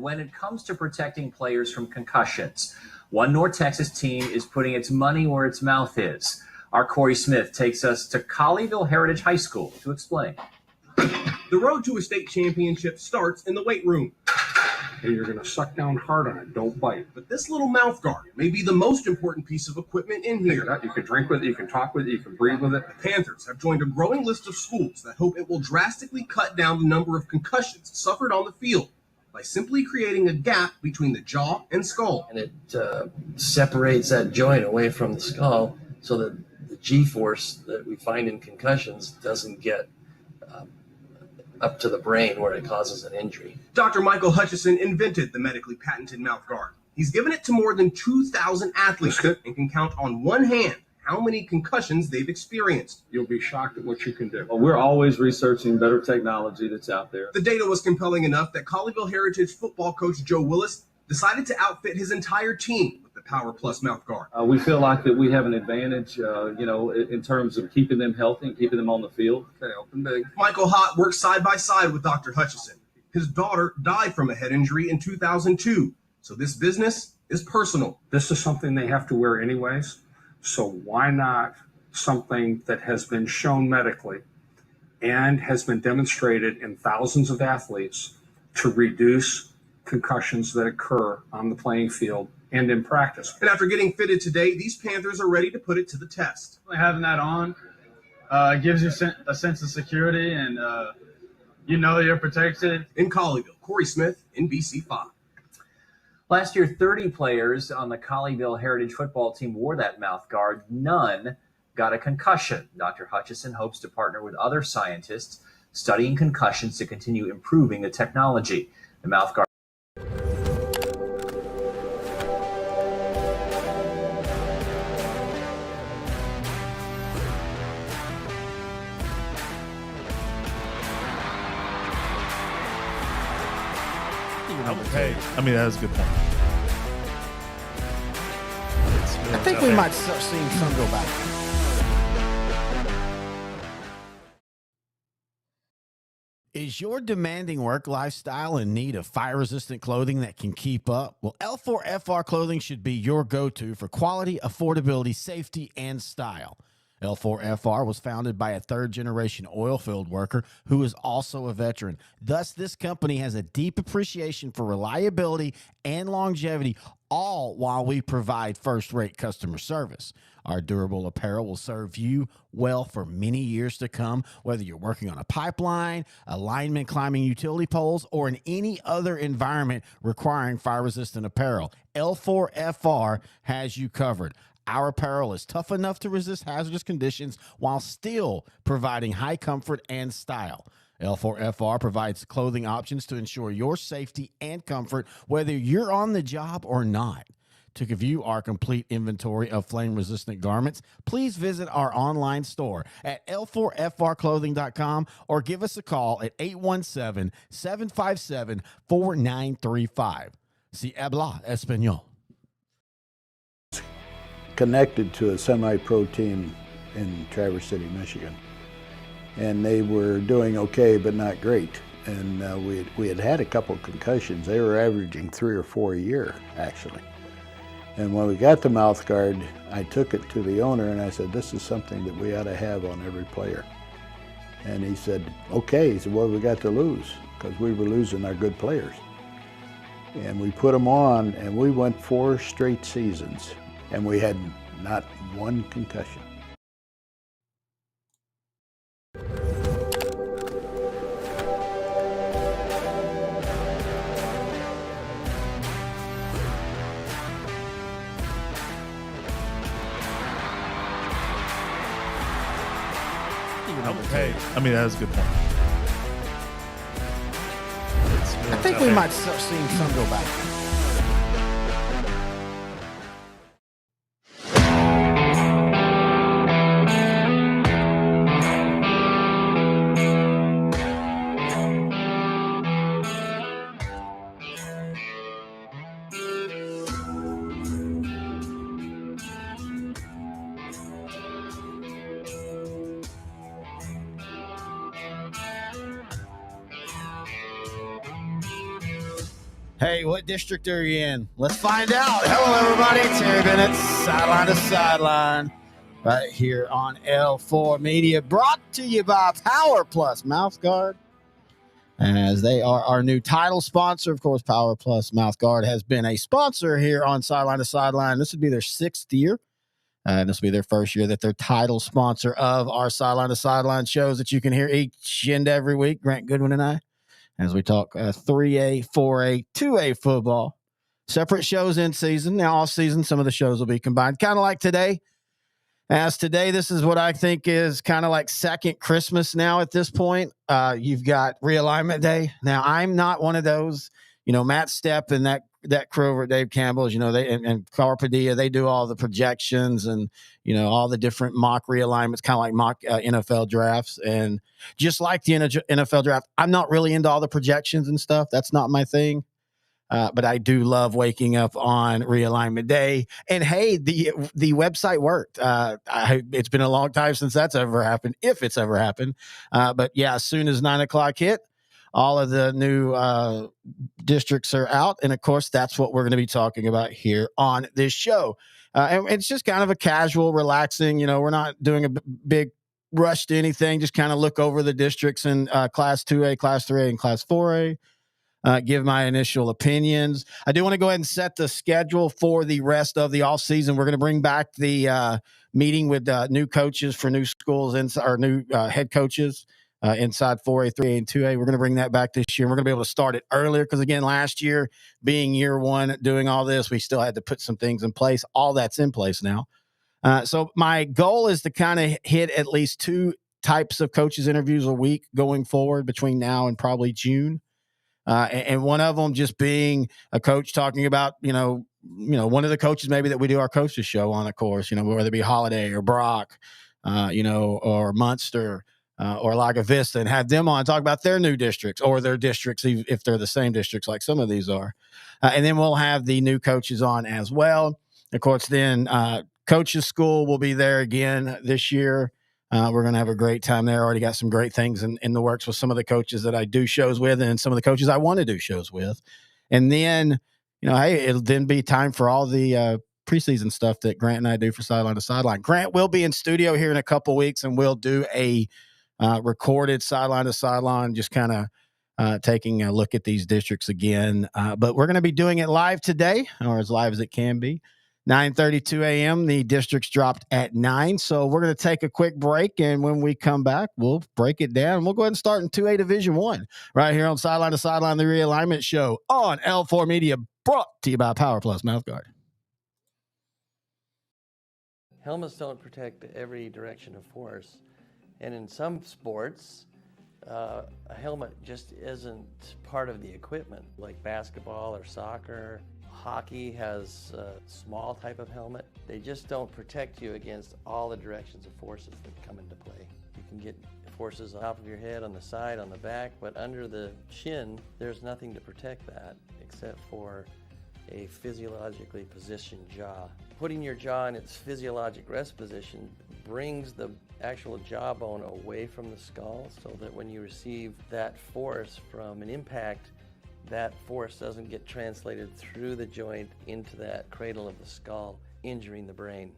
when it comes to protecting players from concussions. One North Texas team is putting its money where its mouth is. Our Corey Smith takes us to Colleyville Heritage High School to explain. The road to a state championship starts in the weight room. And you're going to suck down hard on it. Don't bite. But this little mouth guard may be the most important piece of equipment in here. You can drink with it, you can talk with it, you can breathe with it. The Panthers have joined a growing list of schools that hope it will drastically cut down the number of concussions suffered on the field by simply creating a gap between the jaw and skull. And it separates that joint away from the skull so that the G-force that we find in concussions doesn't get up to the brain where it causes an injury. Dr. Michael Hutchison invented the medically patented mouth guard. He's given it to more than 2,000 athletes and can count on one hand how many concussions they've experienced. You'll be shocked at what you can do. Well, we're always researching better technology that's out there. The data was compelling enough that Colleyville Heritage football coach Joe Willis decided to outfit his entire team with the PowerPlus Mouthguard. We feel like that we have an advantage, in terms of keeping them healthy and keeping them on the field. Okay, open big. Michael Hott works side by side with Dr. Hutchison. His daughter died from a head injury in 2002, so this business is personal. This is something they have to wear anyways, so why not something that has been shown medically and has been demonstrated in thousands of athletes to reduce concussions that occur on the playing field and in practice. And after getting fitted today, these Panthers are ready to put it to the test. Having that on gives you a sense of security, and you know that you're protected. In Colleyville, Corey Smith, NBC5. Last year, 30 players on the Colleyville Heritage football team wore that mouth guard. None got a concussion. Dr. Hutchison hopes to partner with other scientists studying concussions to continue improving the technology. The mouth guard. Hey, I mean, that was a good point. I think we might start seeing some go back. Is your demanding work lifestyle in need of fire-resistant clothing that can keep up? Well, L4FR clothing should be your go-to for quality, affordability, safety, and style. L4FR was founded by a third-generation oil field worker who is also a veteran. Thus, this company has a deep appreciation for reliability and longevity, all while we provide first-rate customer service. Our durable apparel will serve you well for many years to come, whether you're working on a pipeline, a lineman climbing utility poles, or in any other environment requiring fire-resistant apparel. L4FR has you covered. Our apparel is tough enough to resist hazardous conditions while still providing high comfort and style. L4FR provides clothing options to ensure your safety and comfort, whether you're on the job or not. To view our complete inventory of flame-resistant garments, please visit our online store at l4frclothing.com or give us a call at 817-757-4935. Si habla español. Connected to a semi-pro team in Traverse City, Michigan. And they were doing okay, but not great. And we had a couple concussions. They were averaging 3 or 4 a year, actually. And when we got the mouth guard, I took it to the owner and I said, this is something that we ought to have on every player. And he said, okay. He said, what have we got to lose? Because we were losing our good players. And we put them on and we went 4 straight seasons and we had not one concussion. Hey, I mean, that was a good point. I think we might start seeing some go back. Hey, what district are you in? Let's find out. Hello, everybody. Terry Bennett, Sideline to Sideline, right here on L4 Media, brought to you by PowerPlus Mouthguard, as they are our new title sponsor. Of course, PowerPlus Mouthguard has been a sponsor here on Sideline to Sideline. This would be their 6th year. And this will be their first year that they're title sponsor of our Sideline to Sideline shows that you can hear each and every week. Grant Goodwin and I, as we talk 3A, 4A, 2A football. Separate shows in season. Now, off season, some of the shows will be combined, kind of like today. As today, this is what I think is kind of like second Christmas now at this point. You've got Realignment Day. Now, I'm not one of those, Matt Stepp and that crew over at Dave Campbell's, they and Carl Padilla, they do all the projections and, all the different mock realignments, kind of like mock NFL drafts. And just like the NFL draft, I'm not really into all the projections and stuff. That's not my thing. But I do love waking up on Realignment Day. And hey, the website worked. It's been a long time since that's ever happened, if it's ever happened. But yeah, as soon as 9 o'clock hit, all of the new districts are out. And of course, that's what we're going to be talking about here on this show. And it's just kind of a casual, relaxing, we're not doing a big rush to anything. Just kind of look over the districts in Class 2A, Class 3A, and Class 4A. Give my initial opinions. I do want to go ahead and set the schedule for the rest of the off season. We're going to bring back the meeting with new coaches for new schools, or new head coaches inside 4A, 3A, and 2A. We're going to bring that back this year. We're going to be able to start it earlier because, again, last year, being year one, doing all this, we still had to put some things in place. All that's in place now. So my goal is to kind of hit at least 2 types of coaches interviews a week going forward between now and probably June. And one of them just being a coach talking about, one of the coaches maybe that we do our coaches show on, of course, whether it be Holiday or Brock, or Munster or Laga Vista, and have them on talk about their new districts or their districts, if they're the same districts like some of these are. And then we'll have the new coaches on as well. Of course, then Coaches School will be there again this year. We're going to have a great time there. Already got some great things in the works with some of the coaches that I do shows with and some of the coaches I want to do shows with. And then, hey, it'll then be time for all the preseason stuff that Grant and I do for Sideline to Sideline. Grant will be in studio here in a couple weeks, and we'll do a recorded Sideline to Sideline, just kind of taking a look at these districts again. But we're going to be doing it live today, or as live as it can be. 9:32 a.m. The districts dropped at 9. So we're going to take a quick break. And when we come back, we'll break it down. We'll go ahead and start in 2A Division 1 right here on Sideline to Sideline, the Realignment Show on L4 Media, brought to you by PowerPlus Mouthguard. Helmets don't protect every direction of force. And in some sports, a helmet just isn't part of the equipment, like basketball or soccer. Hockey has a small type of helmet. They just don't protect you against all the directions of forces that come into play. You can get forces on top of your head, on the side, on the back, but under the chin, there's nothing to protect that except for a physiologically positioned jaw. Putting your jaw in its physiologic rest position brings the actual jawbone away from the skull so that when you receive that force from an impact, that force doesn't get translated through the joint into that cradle of the skull, injuring the brain.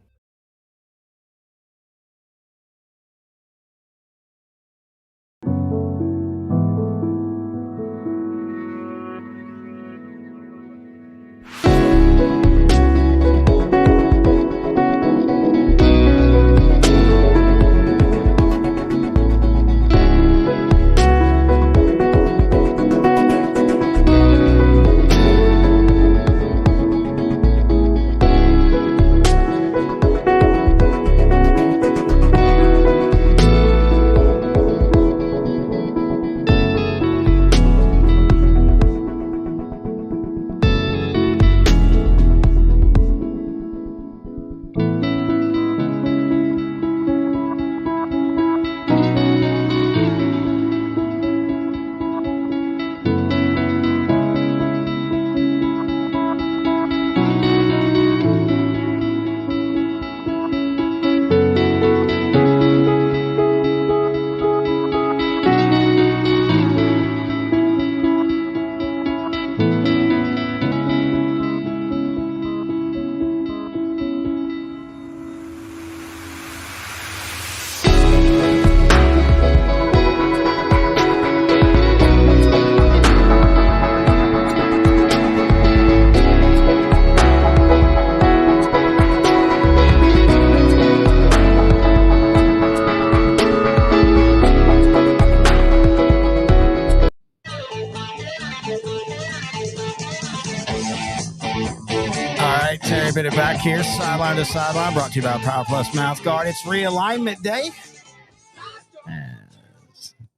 Gary Bennett back here, sideline to sideline, brought to you by PowerPlus Mouthguard. It's realignment day.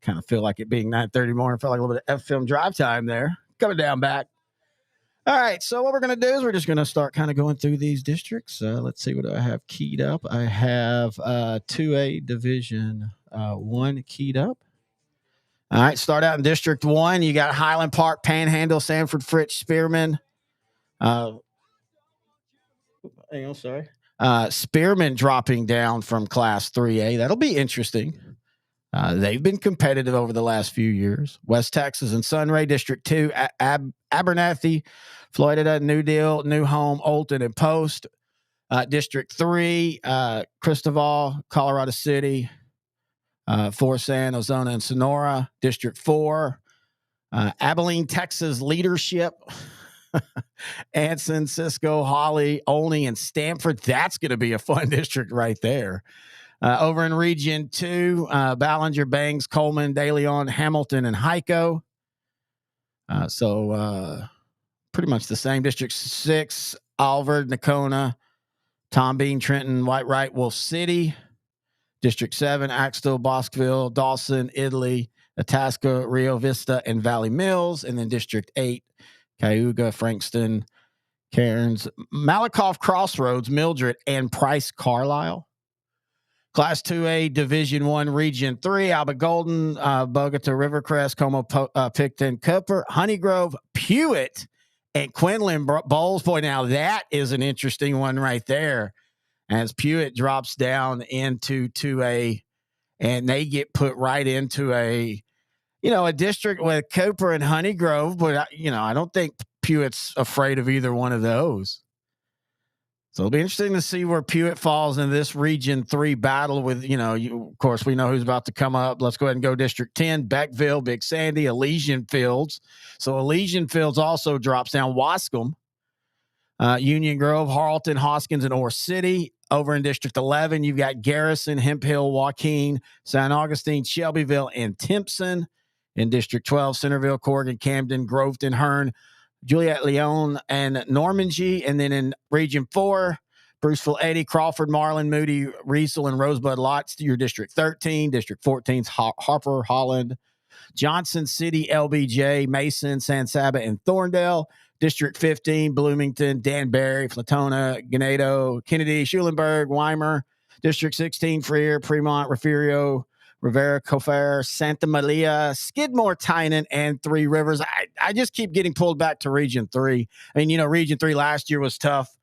Kind of feel like it being 9:30 morning. Felt like a little bit of FM drive time there. Coming down back. All right, so what we're going to do is we're just going to start kind of going through these districts. Let's see what I have keyed up. I have 2A Division 1 keyed up. All right, start out in District 1. You got Highland Park, Panhandle, Sanford, Fritz, Spearman. Spearman dropping down from Class 3A. That'll be interesting. They've been competitive over the last few years. West Texas and Sunray, District 2, Abernathy, Florida, New Deal, New Home, Olton, and Post. District 3, Cristobal, Colorado City, Forsan, Ozona, and Sonora. District 4, Abilene, Texas, Leadership, Anson, Cisco, Holly, Olney, and Stanford. That's going to be a fun district right there. Over in Region 2, Ballinger, Bangs, Coleman, De Leon, Hamilton, and Hico. So pretty much the same. District 6, Alvord, Nacona, Tom Bean, Trenton, White Wolf City. District 7, Axtell, Bosqueville, Dawson, Italy, Itasca, Rio Vista, and Valley Mills. And then District 8, Cayuga, Frankston, Cairns, Malakoff, Crossroads, Mildred, and Price, Carlisle. Class 2A, Division 1, Region 3, Albert Golden, Bogota, Rivercrest, Como, Picton, Cooper, Honeygrove, Pewitt, and Quinlan Bowles. Boy, now that is an interesting one right there. As Pewitt drops down into 2A, and they get put right into a district with Cooper and Honeygrove. But, I don't think Pewitt's afraid of either one of those. So it'll be interesting to see where Pewitt falls in this Region 3 battle with, of course, we know who's about to come up. Let's go ahead and go District 10, Beckville, Big Sandy, Elysian Fields. So Elysian Fields also drops down. Wascom, Union Grove, Harleton, Hoskins, and Ore City. Over in District 11, you've got Garrison, Hemp Hill, Joaquin, San Augustine, Shelbyville, and Timpson. In District 12, Centerville, Corrigan, Camden, Groveton, Hearn, Juliette, Leon, and Normandy. And then in Region 4, Bruceville, Eddy, Crawford, Marlin, Moody, Riesel, and Rosebud Lots. Your District 13, District 14's Harper, Holland, Johnson City, LBJ, Mason, San Saba, and Thorndale. District 15, Bloomington, Danbury, Flatona, Ganado, Kennedy, Schulenburg, Weimer. District 16, Freer, Fremont, Refugio, Rivera, Cofair, Santa Maria, Skidmore, Tynan, and Three Rivers. I just keep getting pulled back to Region 3. I mean, Region 3 last year was tough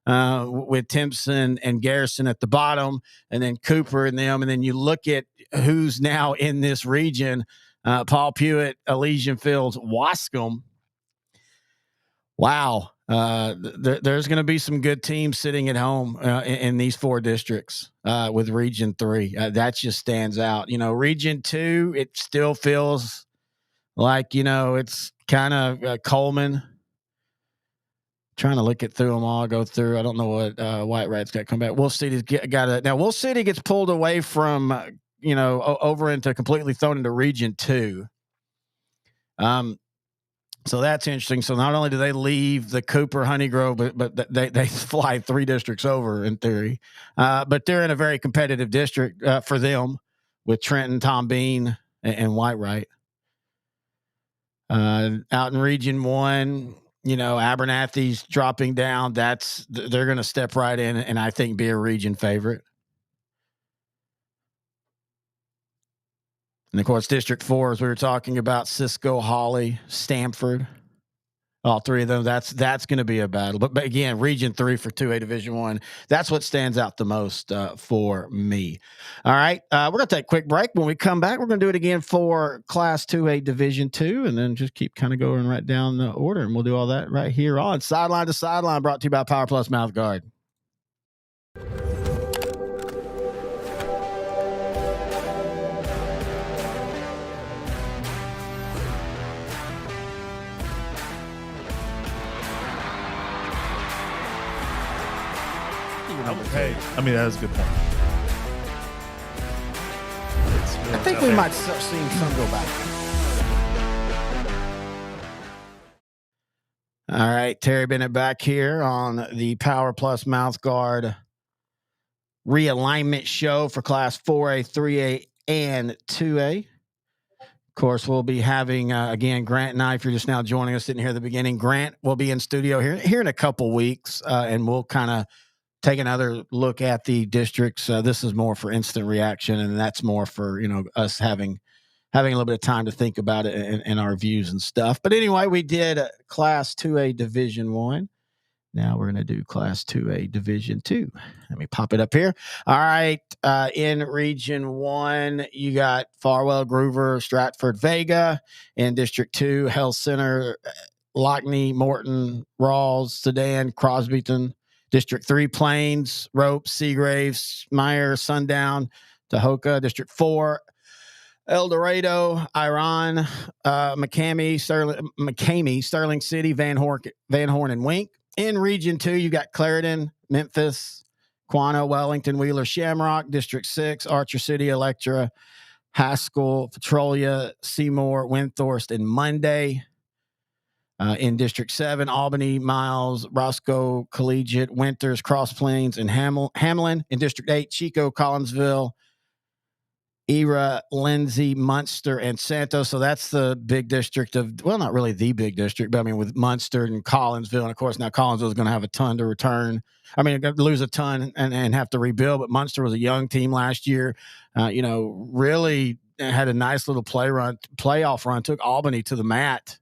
with Timpson and Garrison at the bottom, and then Cooper and them. And then you look at who's now in this region, Paul Pewitt, Elysian Fields, Wascom. Wow. There's going to be some good teams sitting at home in these 4 districts with Region 3. That just stands out. Region 2, it still feels like, it's kind of Coleman. Trying to look it through them all, go through. I don't know what White Rat's got to come back. Wolf City's got it. Now, Wolf City gets pulled away from, over into completely thrown into Region 2. So that's interesting. So not only do they leave the Cooper Honeygrove, but they fly 3 districts over in theory. But they're in a very competitive district for them with Trenton, Tom Bean, and White. Out in Region 1, Abernathy's dropping down. They're going to step right in and I think be a region favorite. And, of course, District 4, as we were talking about, Cisco, Holly, Stanford, all 3 of them, that's going to be a battle. But again, Region 3 for 2A Division 1, that's what stands out the most for me. All right, we're going to take a quick break. When we come back, we're going to do it again for Class 2A Division 2, and then just keep kind of going right down the order, and we'll do all that right here on Sideline to Sideline, brought to you by PowerPlus Mouthguard. Hey, that is a good point. I think we might start seeing some go back. All right, Terry Bennett back here on the PowerPlus Mouthguard Realignment Show for Class 4A, 3A, and 2A. Of course, we'll be having, again, Grant and I, if you're just now joining us sitting here at the beginning, Grant will be in studio here in a couple weeks, and we'll kind of take another look at the districts. This is more for instant reaction, and that's more for, us having a little bit of time to think about it and our views and stuff. But anyway, we did Class 2A Division 1. Now we're going to do Class 2A Division 2. Let me pop it up here. All right. In Region 1, you got Farwell, Groover, Stratford, Vega. In District 2, Health Center, Lockney, Morton, Rawls, Sedan, Crosbyton. District 3, Plains, Rope, Seagraves, Meyer, Sundown, Tahoka. District 4, El Dorado, Iran, McCamey, Sterling City, Van Horn, and Wink. In Region 2, you got Clarendon, Memphis, Quanah, Wellington, Wheeler, Shamrock. District 6, Archer City, Electra, Haskell, Petrolia, Seymour, Windthorst, and Monday. In District 7, Albany, Miles, Roscoe, Collegiate, Winters, Cross Plains, and Hamlin. In District 8, Chico, Collinsville, Era, Lindsay, Munster, and Santos. So that's the big district not really the big district, but with Munster and Collinsville. And of course, now Collinsville is going to have a ton to return. Lose a ton and have to rebuild. But Munster was a young team last year. Really had a nice little playoff run, took Albany to the mat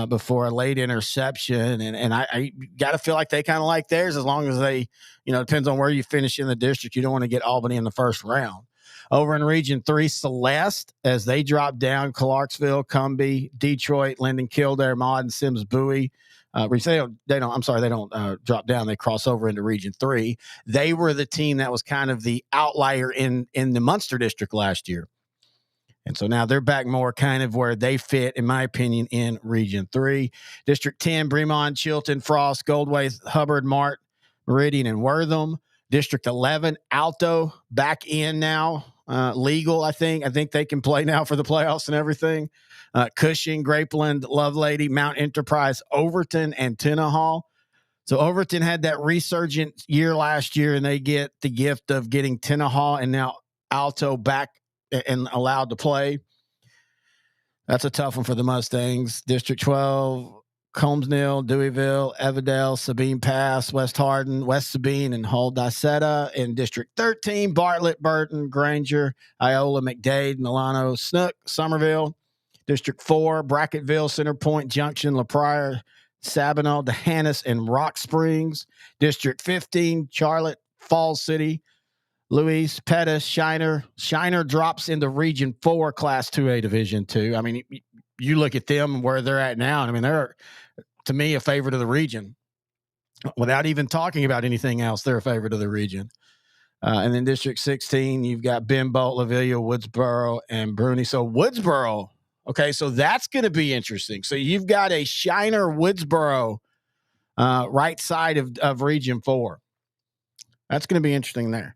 before a late interception. And I got to feel like they kind of like theirs, as long as they, depends on where you finish in the district. You don't want to get Albany in the first round. Over in Region 3, Celeste, as they drop down, Clarksville, Cumbie, Detroit, Linden, Kildare, Maud, and Sims Bowie. They don't drop down. They cross over into Region 3. They were the team that was kind of the outlier in the Munster district last year. And so now they're back more kind of where they fit, in my opinion, in Region 3. District 10, Bremont, Chilton, Frost, Goldways, Hubbard, Mart, Meridian, and Wortham. District 11, Alto, back in now. Legal, I think. I think they can play now for the playoffs and everything. Cushing, Grapeland, Lovelady, Mount Enterprise, Overton, and Tenaha. So Overton had that resurgent year last year, and they get the gift of getting Tenaha and now Alto back and allowed to play. That's a tough one for the Mustangs. District 12, Colmesnil, Deweyville, Evadale, Sabine Pass, West Hardin, West Sabine, and Hull Dicetta. In District 13, Bartlett, Burton, Granger, Iola, McDade, Milano, Snook, Somerville. District 4, Bracketville, Center Point, Junction, LaPrire, Sabinal, D'Hanis, and Rock Springs. District 15, Charlotte, Falls City, Louise, Pettis, Shiner. Shiner drops into Region 4, Class 2A Division 2. You look at them and where they're at now. They're, to me, a favorite of the region. Without even talking about anything else, they're a favorite of the region. And then District 16, you've got Benbolt, Lavilla, Woodsboro, and Bruni. So Woodsboro, okay, so that's going to be interesting. So you've got a Shiner Woodsboro right side of Region 4. That's going to be interesting there.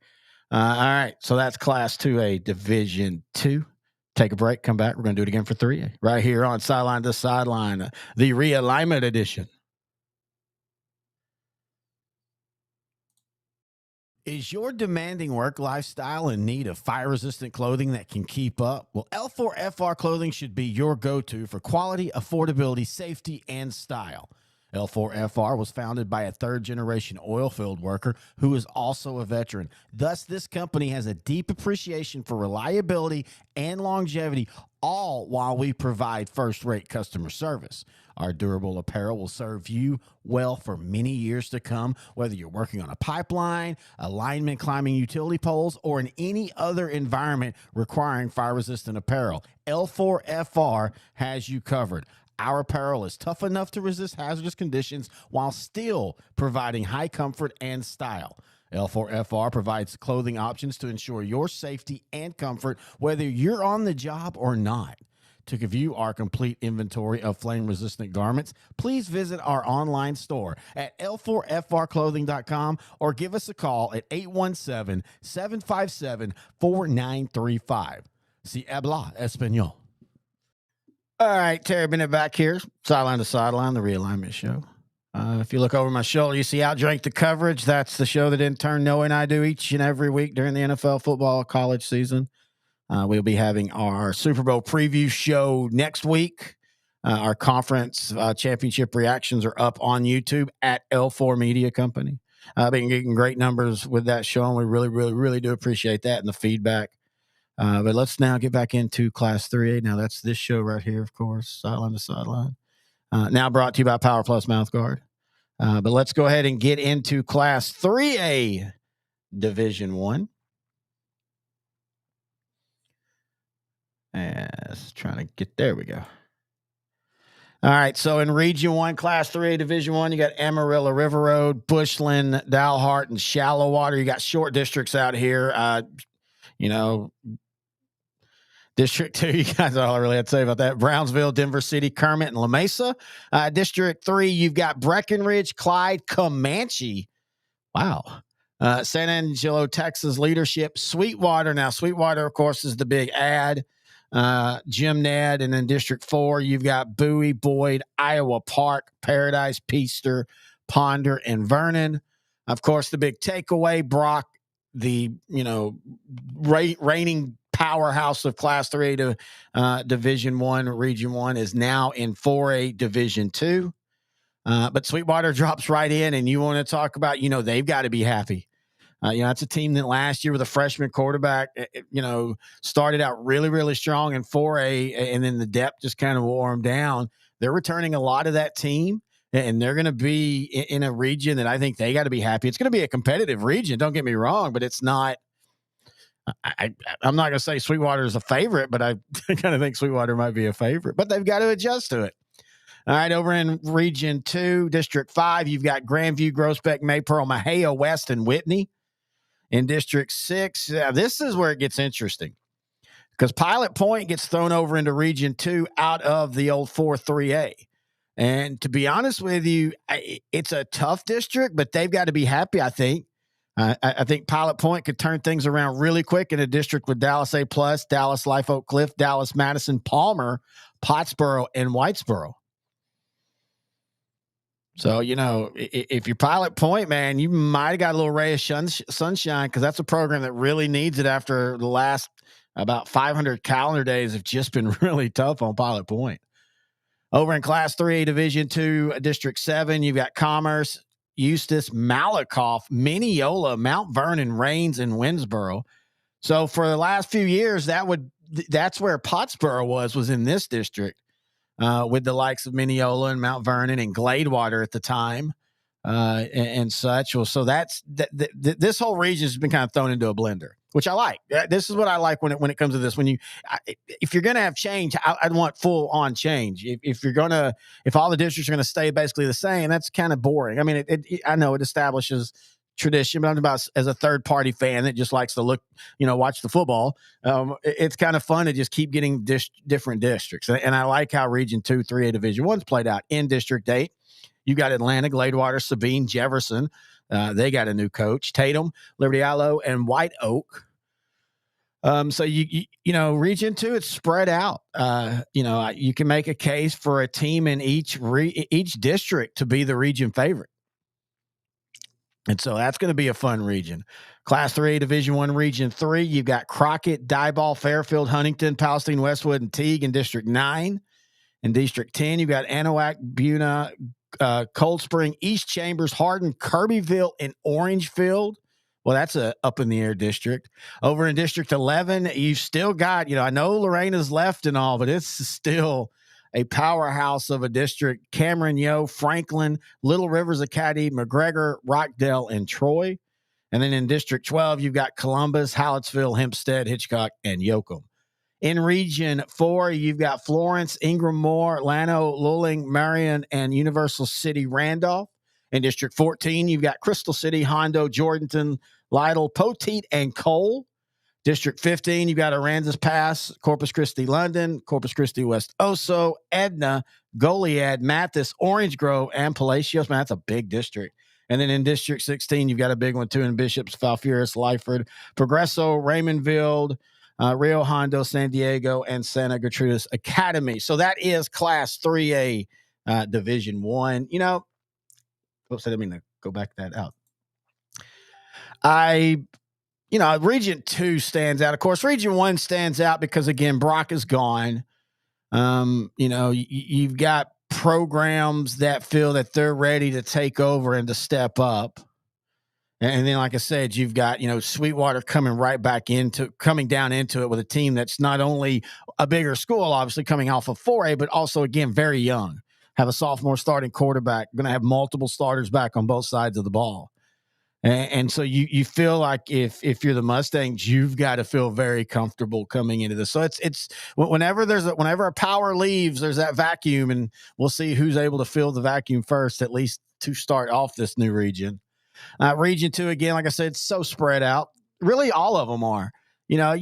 All right, so that's Class 2A Division 2. Take a break, come back. We're going to do it again for 3A right here on Sideline to Sideline, the Realignment Edition. Is your demanding work lifestyle in need of fire-resistant clothing that can keep up? Well, L4FR clothing should be your go-to for quality, affordability, safety, and style. L4FR was founded by a third-generation oil field worker who is also a veteran. Thus, this company has a deep appreciation for reliability and longevity, all while we provide first-rate customer service. Our durable apparel will serve you well for many years to come, whether you're working on a pipeline, a lineman climbing utility poles, or in any other environment requiring fire-resistant apparel. L4FR has you covered. Our apparel is tough enough to resist hazardous conditions while still providing high comfort and style. L4FR provides clothing options to ensure your safety and comfort, whether you're on the job or not. To view our complete inventory of flame-resistant garments, please visit our online store at l4frclothing.com or give us a call at 817-757-4935. Si habla español. All right, Terry Bennett back here, Sideline to Sideline, the Realignment Show. If you look over my shoulder, you see Outdrank the Coverage. That's the show that intern Noah and I do each and every week during the NFL football college season. We'll be having our Super Bowl preview show next week. Our conference championship reactions are up on YouTube at L4 Media Company. Been getting great numbers with that show, and we really, really, really do appreciate that and the feedback. But let's now get back into Class 3A. Now, that's this show right here, of course, Sideline to Sideline. Now brought to you by PowerPlus Mouthguard. But let's go ahead and get into Class 3A Division 1. Trying to get there. We go. All right. So in Region 1, Class 3A Division 1, you got Amarillo River Road, Bushland, Dalhart, and Shallow Water. You got short districts out here. District 2, you guys are all I really had to say about that. Brownsville, Denver City, Kermit, and La Mesa. District 3, you've got Breckenridge, Clyde, Comanche. Wow. San Angelo, Texas Leadership, Sweetwater. Now, Sweetwater, of course, is the big ad. Jim Ned. And then District 4, you've got Bowie, Boyd, Iowa Park, Paradise, Peaster, Ponder, and Vernon. Of course, the big takeaway, Brock, the, reigning powerhouse of Class 3 to Division 1, Region 1 is now in 4A Division 2. But Sweetwater drops right in, and you want to talk about, they've got to be happy. That's a team that last year with a freshman quarterback, started out really, really strong in 4A, and then the depth just kind of wore them down. They're returning a lot of that team, and they're going to be in a region that I think they got to be happy. It's going to be a competitive region, don't get me wrong, but it's not. I'm not going to say Sweetwater is a favorite, but I kind of think Sweetwater might be a favorite. But they've got to adjust to it. All right, over in Region 2, District 5, you've got Grandview, Groesbeck, Maypearl, Maheo, West, and Whitney. In District 6, this is where it gets interesting because Pilot Point gets thrown over into Region 2 out of the old 4-3A. And to be honest with you, it's a tough district, but they've got to be happy, I think. I think Pilot Point could turn things around really quick in a district with Dallas A+, Dallas Life Oak Cliff, Dallas Madison, Palmer, Pottsboro, and Whitesboro. So, if you're Pilot Point, man, you might have got a little ray of sunshine because that's a program that really needs it after the last about 500 calendar days have just been really tough on Pilot Point. Over in Class 3A Division 2, District 7, you've got Commerce, Eustis, Malakoff, Mineola, Mount Vernon, Rains, and Winsboro. So for the last few years, that's where Pottsboro was in this district, with the likes of Mineola and Mount Vernon and Gladewater at the time, and such. Well, so this whole region has been kind of thrown into a blender, which I like. This is what I like when it comes to this. If you're going to have change, I'd want full on change. If all the districts are going to stay basically the same, that's kind of boring. I mean, I know it establishes tradition, but I'm about as a third party fan that just likes to look, watch the football. It's kind of fun to just keep getting different districts. And I like how Region 2, 3A Division 1's played out. In District 8, you got Atlanta, Gladewater, Sabine, Jefferson. They got a new coach, Tatum, Liberty Ilo, and White Oak. So Region 2, it's spread out. You can make a case for a team in each district to be the region favorite. And so that's going to be a fun region. Class 3A Division 1, Region 3, you've got Crockett, Diboll, Fairfield, Huntington, Palestine, Westwood, and Teague in District 9. In District 10, you've got Anahuac, Buna, Cold Spring, East Chambers, Hardin, Kirbyville, and Orangefield. Well, that's a up-in-the-air district. Over in District 11, you've still got, I know Lorena's left and all, but it's still a powerhouse of a district. Cameron, Franklin, Little Rivers Academy, McGregor, Rockdale, and Troy. And then in District 12, you've got Columbus, Hallettsville, Hempstead, Hitchcock, and Yoakum. In Region 4, you've got Florence, Ingram Moore, Llano, Luling, Marion, and Universal City, Randolph. In District 14, you've got Crystal City, Hondo, Jordanton, Lytle, Poteet, and Cole. District 15, you've got Aransas Pass, Corpus Christi, London, Corpus Christi, West Oso, Edna, Goliad, Mathis, Orange Grove, and Palacios. Man, that's a big district. And then in District 16, you've got a big one too in Bishops, Falfurrias, Lyford, Progresso, Raymondville, Rio Hondo, San Diego, and Santa Gertrudis Academy. So that is Class 3A Division 1. You know, oops, I didn't mean to go back that out. Region 2 stands out. Of course, Region 1 stands out because, again, Brock is gone. You've got programs that feel that they're ready to take over and to step up. And then, like I said, you've got, Sweetwater coming down into it with a team that's not only a bigger school, obviously coming off of 4A, but also, again, very young. Have a sophomore starting quarterback, going to have multiple starters back on both sides of the ball. And so you feel like if you're the Mustangs, you've got to feel very comfortable coming into this. So it's whenever a power leaves, there's that vacuum, and we'll see who's able to fill the vacuum first, at least to start off this new region. Region 2, again, like I said, it's so spread out. Really, all of them are.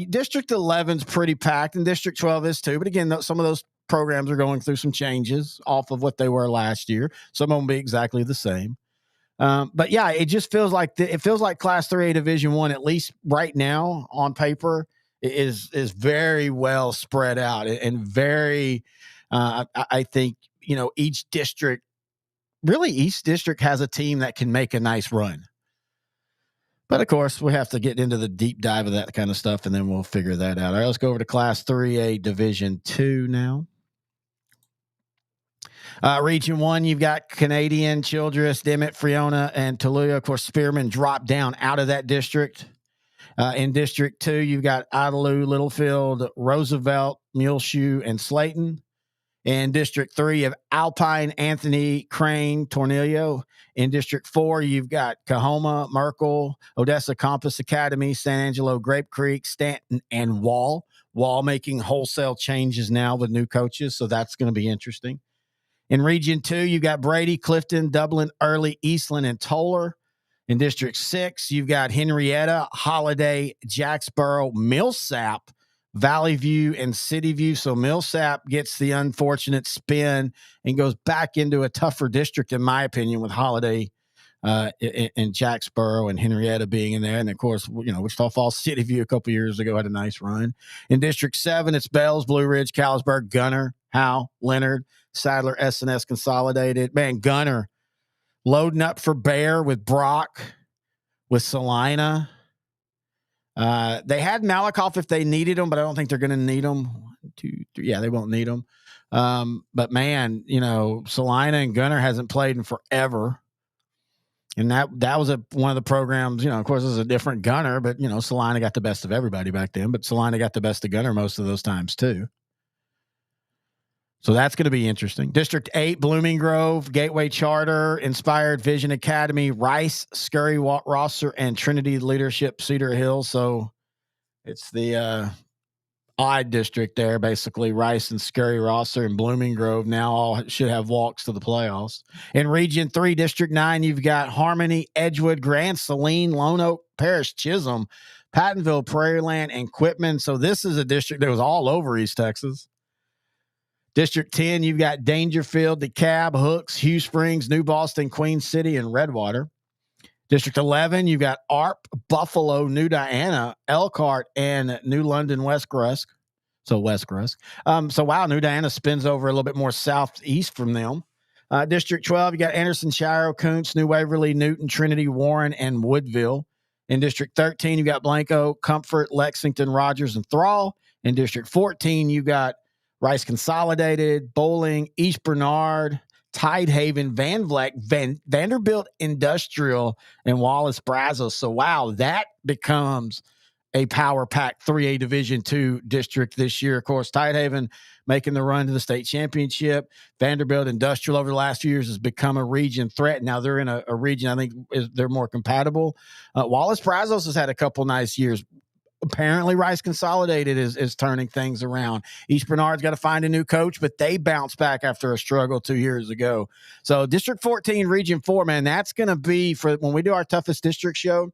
District 11's pretty packed, and District 12 is too. But again, some of those programs are going through some changes off of what they were last year. Some of them will be exactly the same. But yeah, it just feels like Class 3A Division 1, at least right now on paper, is very well spread out and very. I think each district has a team that can make a nice run. But of course, we have to get into the deep dive of that kind of stuff, and then we'll figure that out. All right, let's go over to Class 3A Division 2 now. Region 1, you've got Canadian, Childress, Dimmitt, Friona, and Toluca. Of course, Spearman dropped down out of that district. In District 2, you've got Idalou, Littlefield, Roosevelt, Muleshoe, and Slayton. In District 3, you have Alpine, Anthony, Crane, Tornillo. In District 4, you've got Cahoma, Merkel, Odessa Compass Academy, San Angelo, Grape Creek, Stanton, and Wall. Wall making wholesale changes now with new coaches, so that's going to be interesting. In Region 2, you've got Brady, Clifton, Dublin, Early, Eastland, and Toller. In District 6, you've got Henrietta, Holiday, Jacksboro, Millsap, Valley View, and City View. So Millsap gets the unfortunate spin and goes back into a tougher district, in my opinion, with Holiday and Jacksboro and Henrietta being in there. And, of course, Wichita Falls, City View a couple years ago had a nice run. In District 7, it's Bells, Blue Ridge, Callisburg, Gunner, Howe, Leonard, Sadler, S&S Consolidated. Man, Gunner loading up for Bear with Brock, with Salina. They had Malakoff if they needed him, but I don't think they're going to need him. 1, 2, 3. Yeah, they won't need him. But man, Salina and Gunner hasn't played in forever. And that was one of the programs, of course, this is a different Gunner, but, Salina got the best of everybody back then, but Salina got the best of Gunner most of those times too. So that's going to be interesting. District 8, Blooming Grove, Gateway Charter, Inspired Vision Academy, Rice, Scurry, Rosser, and Trinity Leadership, Cedar Hill. So it's the odd district there, basically. Rice and Scurry, Rosser, and Blooming Grove now all should have walks to the playoffs. In Region 3, District 9, you've got Harmony, Edgewood, Grand Saline, Lone Oak, Parish, Chisholm, Pattonville, Prairieland, and Quitman. So this is a district that was all over East Texas. District 10, you've got Dangerfield, DeKalb, Hooks, Hugh Springs, New Boston, Queen City, and Redwater. District 11, you've got Arp, Buffalo, New Diana, Elkhart, and New London, West Grusk. So West Grusk. New Diana spins over a little bit more southeast from them. District 12, you got Anderson, Shiro, Koontz, New Waverly, Newton, Trinity, Warren, and Woodville. In District 13, you got Blanco, Comfort, Lexington, Rogers, and Thrall. In District 14, you got Rice Consolidated, Bowling, East Bernard, Tidehaven, Van Vleck, Vanderbilt Industrial, and Wallace Brazos. So, wow, that becomes a power pack 3A Division 2 district this year. Of course, Tidehaven making the run to the state championship. Vanderbilt Industrial over the last few years has become a region threat. Now they're in a region I think they're more compatible. Wallace Brazos has had a couple nice years. Apparently Rice Consolidated is turning things around. East Bernard's got to find a new coach, but they bounced back after a struggle 2 years ago. So District 14, Region 4, man, that's going to be, for when we do our toughest district show,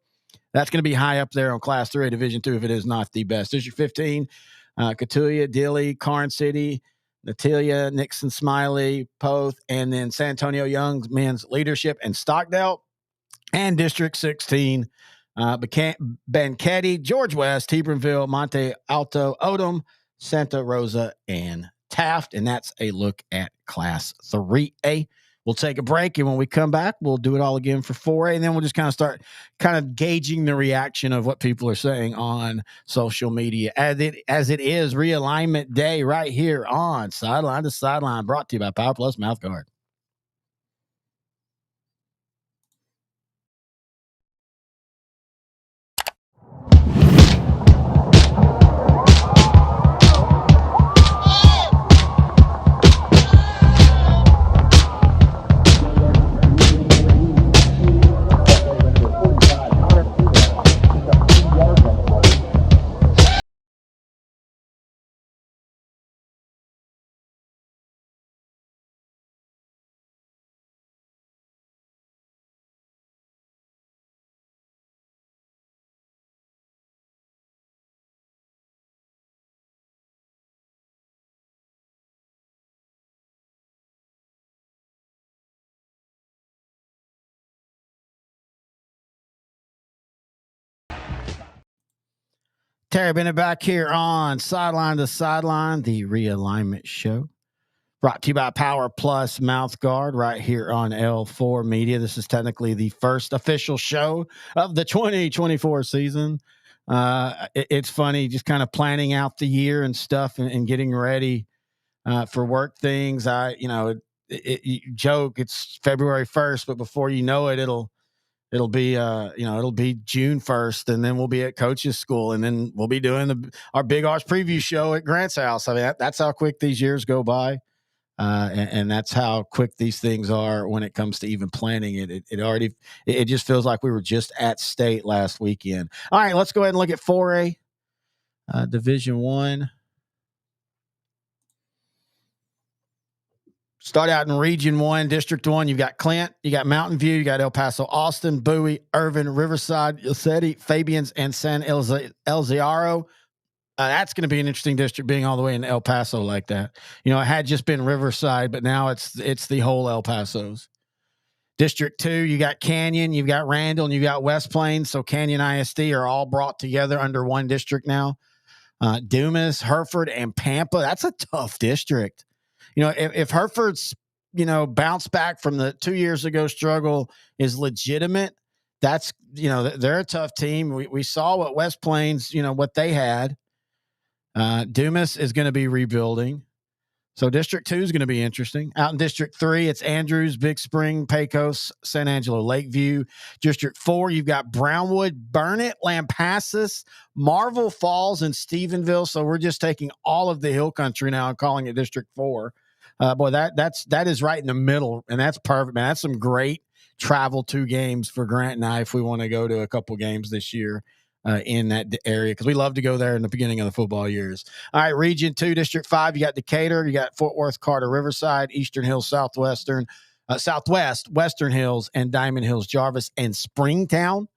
that's going to be high up there on Class 3A Division 2 if it is not the best. District 15, Cotulla, Dilley, Karn City, Natalia, Nixon, Smiley, Poth, and then San Antonio Young Men's Leadership and Stockdale. And District 16, Banquetti, George West, Hebronville, Monte Alto, Odom, Santa Rosa, and Taft. And that's a look at Class 3A. We'll take a break, and when we come back, we'll do it all again for 4A, and then we'll just kind of start kind of gauging the reaction of what people are saying on social media as it is realignment day right here on Sideline to Sideline, brought to you by PowerPlus Mouthguard. Terry Bennett back here on Sideline to Sideline, the Realignment Show. Brought to you by PowerPlus Mouthguard right here on L4 Media. This is technically the first official show of the 2024 season. It's funny just kind of planning out the year and stuff and getting ready for work things. You joke it's February 1st, but before you know it, it'll be it'll be June 1st, and then we'll be at coach's school, and then we'll be doing our Big Arch preview show at Grant's house. I mean, that's how quick these years go by. And that's how quick these things are when it comes to even planning it. It just feels like we were just at state last weekend. All right, let's go ahead and look at 4A, Division 1. Start out in Region 1, District 1. You've got Clint, you got Mountain View, you got El Paso, Austin, Bowie, Irvin, Riverside, Yosemite, Fabians, and San Elziaro. That's going to be an interesting district, being all the way in El Paso like that. It had just been Riverside, but now it's the whole El Paso's. District 2, you got Canyon, you've got Randall, and you got West Plains. So Canyon ISD are all brought together under one district now. Dumas, Hereford, and Pampa. That's a tough district. If Hereford's, bounce back from the 2 years ago struggle is legitimate, that's, they're a tough team. We saw what West Plains, what they had. Dumas is going to be rebuilding. So District 2 is going to be interesting. Out in District 3, it's Andrews, Big Spring, Pecos, San Angelo, Lakeview. District 4, you've got Brownwood, Burnett, Lampasas, Marvel Falls, and Stephenville. So we're just taking all of the hill country now and calling it District 4. That is right in the middle, and that's perfect, man. That's some great travel to games for Grant and I if we want to go to a couple games this year. In that area, because we love to go there in the beginning of the football years. All right, Region 2, District 5, you got Decatur, you got Fort Worth, Carter, Riverside, Eastern Hills, Southwest, Western Hills, and Diamond Hills, Jarvis, and Springtown.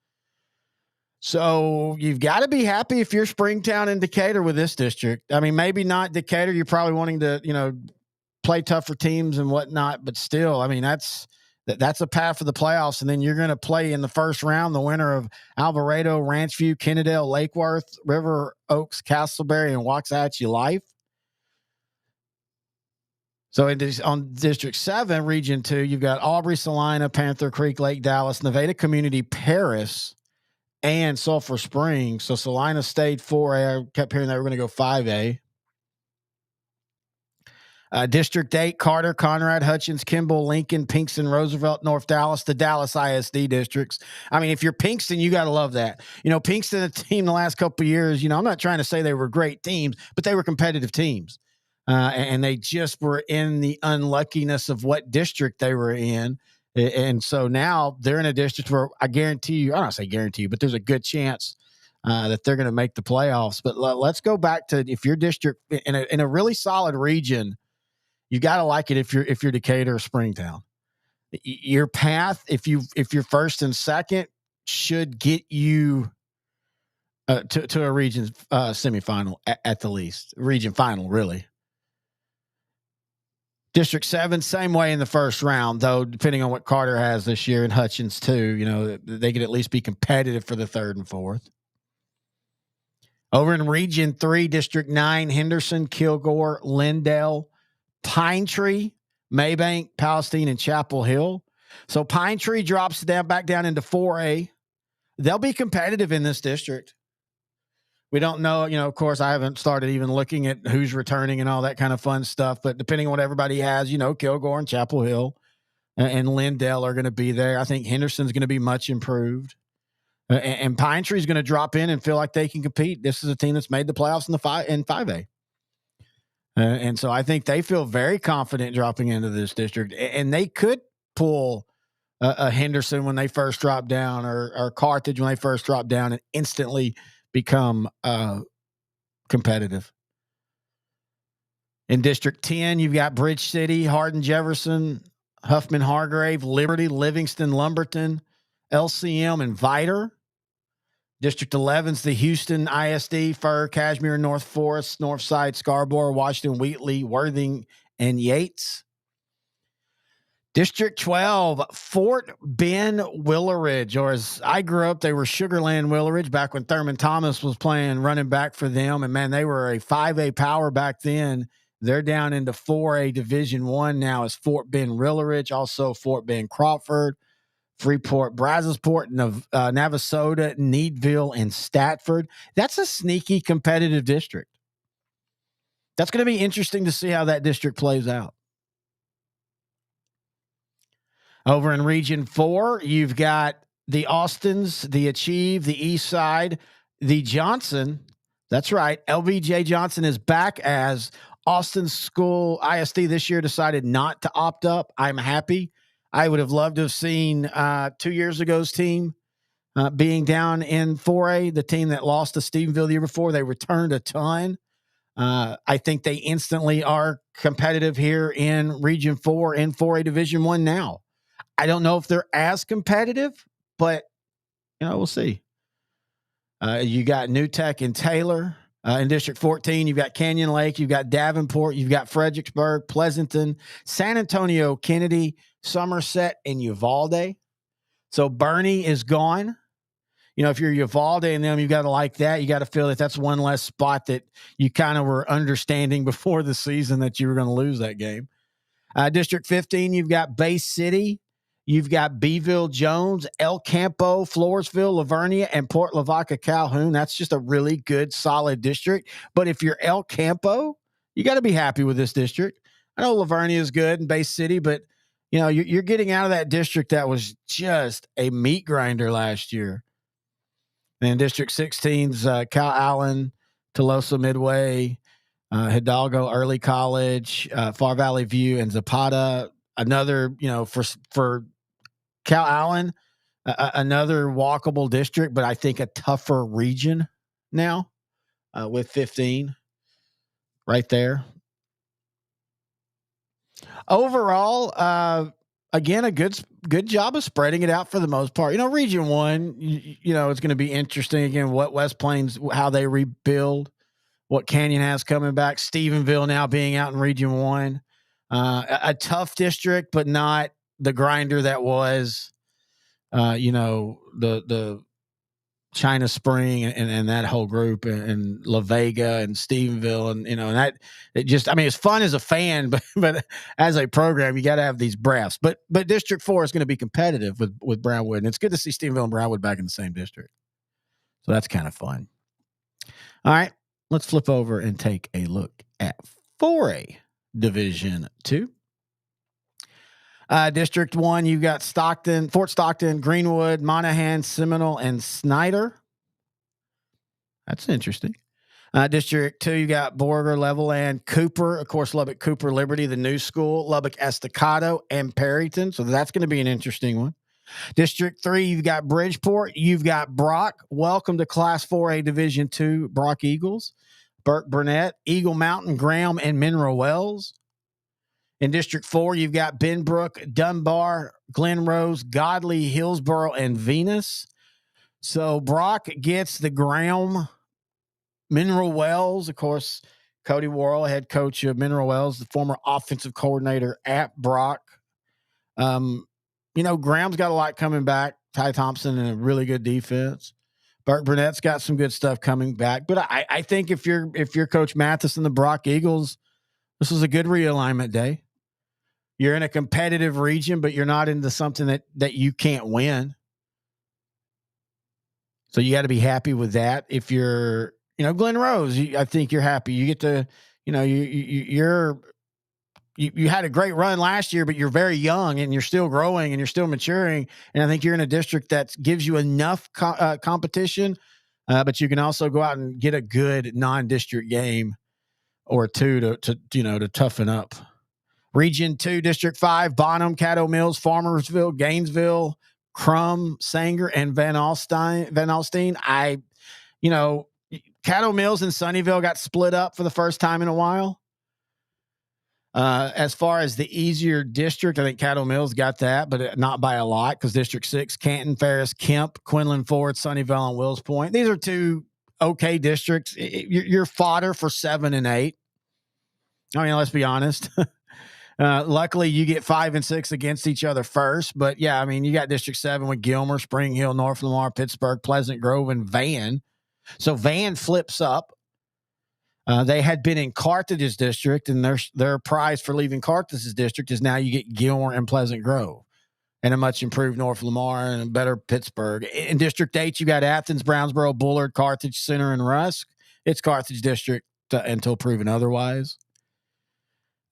So you've got to be happy if you're Springtown and Decatur with this district. I mean, maybe not Decatur. You're probably wanting to, play tougher teams and whatnot, but still, I mean, that's a path for the playoffs. And then you're going to play in the first round the winner of Alvarado, Ranchview, Kennedale, Lake Worth, River Oaks, Castleberry, and Waxahachie Life. So on District 7, Region 2, you've got Aubrey, Salina, Panther Creek, Lake Dallas, Nevada Community, Paris, and Sulphur Springs. So Salina stayed 4A. I kept hearing they were going to go 5A. District 8, Carter, Conrad, Hutchins, Kimball, Lincoln, Pinkston, Roosevelt, North Dallas, the Dallas ISD districts. I mean, if you're Pinkston, you got to love that. Pinkston, a team the last couple of years, I'm not trying to say they were great teams, but they were competitive teams. And they just were in the unluckiness of what district they were in. And so now they're in a district where I guarantee you, I don't say guarantee you, but there's a good chance that they're going to make the playoffs. But let's go back to if your district in a really solid region, you got to like it if you're Decatur or Springtown. Your path, if you're first and second, should get you to a region semifinal at the least. Region final, really. District 7, same way in the first round, though, depending on what Carter has this year and Hutchins too, they could at least be competitive for the 3rd and 4th. Over in Region 3, District 9, Henderson, Kilgore, Lindale, Pine Tree, Maybank, Palestine, and Chapel Hill. So Pine Tree drops back down into 4A. They'll be competitive in this district. We don't know, of course, I haven't started even looking at who's returning and all that kind of fun stuff, but depending on what everybody has, Kilgore and Chapel Hill and Lindale are going to be there. I think Henderson's going to be much improved. And Pine Tree's going to drop in and feel like they can compete. This is a team that's made the playoffs in 5A. And so I think they feel very confident dropping into this district. And they could pull a Henderson when they first drop down or Carthage when they first drop down and instantly become competitive. In District 10, you've got Bridge City, Hardin Jefferson, Huffman Hargrave, Liberty, Livingston, Lumberton, LCM, and Viter. District 11's the Houston ISD, Fur, Cashmere, North Forest, Northside, Scarborough, Washington, Wheatley, Worthing, and Yates. District 12, Fort Bend, Willeridge, or as I grew up, they were Sugarland Willeridge back when Thurman Thomas was playing running back for them. And man, they were a 5A power back then. They're down into 4A Division I now as Fort Bend, Willeridge, also Fort Bend, Crawford, Freeport, Brazosport, Navasota, Needville, and Statford. That's a sneaky competitive district. That's going to be interesting to see how that district plays out. Over in Region 4, you've got the Austins, the Achieve, the East Side, the Johnson. That's right. LBJ Johnson is back as Austin School ISD this year decided not to opt up. I'm happy. I would have loved to have seen 2 years ago's team being down in 4A, the team that lost to Stephenville the year before. They returned a ton. I think they instantly are competitive here in Region 4 and 4A Division I now. I don't know if they're as competitive, but, we'll see. You got New Tech and Taylor. In District 14, you've got Canyon Lake, you've got Davenport, you've got Fredericksburg, Pleasanton, San Antonio, Kennedy, Somerset, and Uvalde. So Bernie is gone. If you're Uvalde and them, you got to like that. You got to feel that that's one less spot that you kind of were understanding before the season that you were going to lose that game. District 15, you've got Bay City. You've got Beeville, Jones, El Campo, Floresville, Lavernia, and Port Lavaca, Calhoun. That's just a really good, solid district. But if you're El Campo, you got to be happy with this district. I know Lavernia is good and Bay City, but you're getting out of that district that was just a meat grinder last year. And District 16's Cal Allen, Tolosa Midway, Hidalgo Early College, Far Valley View, and Zapata. Another, for Cal Allen, another walkable district, but I think a tougher region now with 15 right there. Overall, again, a good job of spreading it out for the most part. Region 1, it's going to be interesting again what West Plains, how they rebuild, what Canyon has coming back. Stephenville now being out in Region 1. A tough district, but not the grinder that was, the China Spring and that whole group and La Vega and Stephenville and that it just, it's fun as a fan, but as a program, you got to have these breaths. But District 4 is going to be competitive with Brownwood, and it's good to see Stephenville and Brownwood back in the same district. So that's kind of fun. All right, let's flip over and take a look at 4A. Division 2. District 1, you've got Fort Stockton, Greenwood, Monaghan, Seminole, and Snyder. That's interesting. District 2, you got Borger, Levelland, Cooper, of course, Lubbock, Cooper, Liberty, the new school, Lubbock, Estacado, and Perryton. So that's going to be an interesting one. District 3, you've got Bridgeport, you've got Brock. Welcome to Class 4A Division 2, Brock Eagles. Burke Burnett, Eagle Mountain, Graham, and Mineral Wells. In District 4, you've got Benbrook, Dunbar, Glen Rose, Godley, Hillsboro, and Venus. So Brock gets the Graham, Mineral Wells, of course, Cody Worrell, head coach of Mineral Wells, the former offensive coordinator at Brock. Graham's got a lot coming back. Ty Thompson and a really good defense. Burt Burnett's got some good stuff coming back. But I think if you're Coach Mathis and the Brock Eagles, this is a good realignment day. You're in a competitive region, but you're not into something that you can't win. So you got to be happy with that. If you're, Glen Rose, I think you're happy. You get to, you had a great run last year, but you're very young and you're still growing and you're still maturing. And I think you're in a district that gives you enough competition, but you can also go out and get a good non-district game or two to toughen up. Region 2, District 5, Bonham, Caddo Mills, Farmersville, Gainesville, Crum, Sanger, and Van Alstyne. Caddo Mills and Sunnyvale got split up for the first time in a while. As far as the easier district, I think Caddo Mills got that, but not by a lot, because District 6, Canton, Ferris, Kemp, Quinlan Ford, Sunnyvale, and Wills Point. These are two okay districts. You're fodder for 7 and 8. I mean, let's be honest. Luckily, you get 5 and 6 against each other first. But, yeah, I mean, you got District 7 with Gilmer, Spring Hill, North Lamar, Pittsburgh, Pleasant Grove, and Van. So Van flips up. They had been in Carthage's district, and their prize for leaving Carthage's district is now you get Gilmer and Pleasant Grove and a much improved North Lamar and a better Pittsburgh. In District 8, you got Athens, Brownsboro, Bullard, Carthage, Center, and Rusk. It's Carthage district until proven otherwise.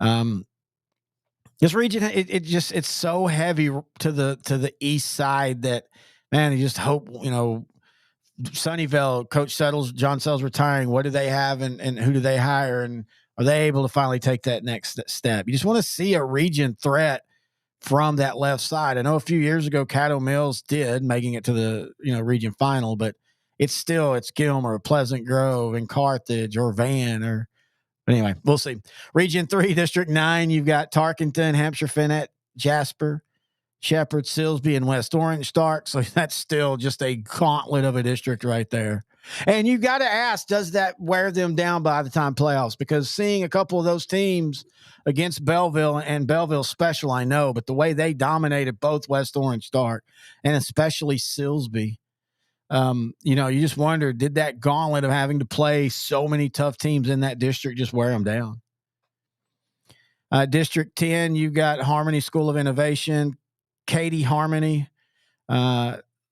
This region, it's so heavy to the east side that, man, you just hope, Sunnyvale, Coach John Settles retiring. What do they have and who do they hire? And are they able to finally take that next step? You just want to see a region threat from that left side. I know a few years ago, Caddo Mills did, making it to the, region final, but it's Gilmer, Pleasant Grove, and Carthage or Van but anyway, we'll see. Region 3, District 9, you've got Tarkenton, Hampshire, Fennett, Jasper, Shepherd, Silsbee, and West Orange Stark. So that's still just a gauntlet of a district right there. And you've got to ask, does that wear them down by the time playoffs? Because seeing a couple of those teams against Belleville, and Belleville's special, I know, but the way they dominated both West Orange Stark and especially Silsbee, you just wonder, did that gauntlet of having to play so many tough teams in that district just wear them down? District 10, you've got Harmony School of Innovation, Katy Harmony,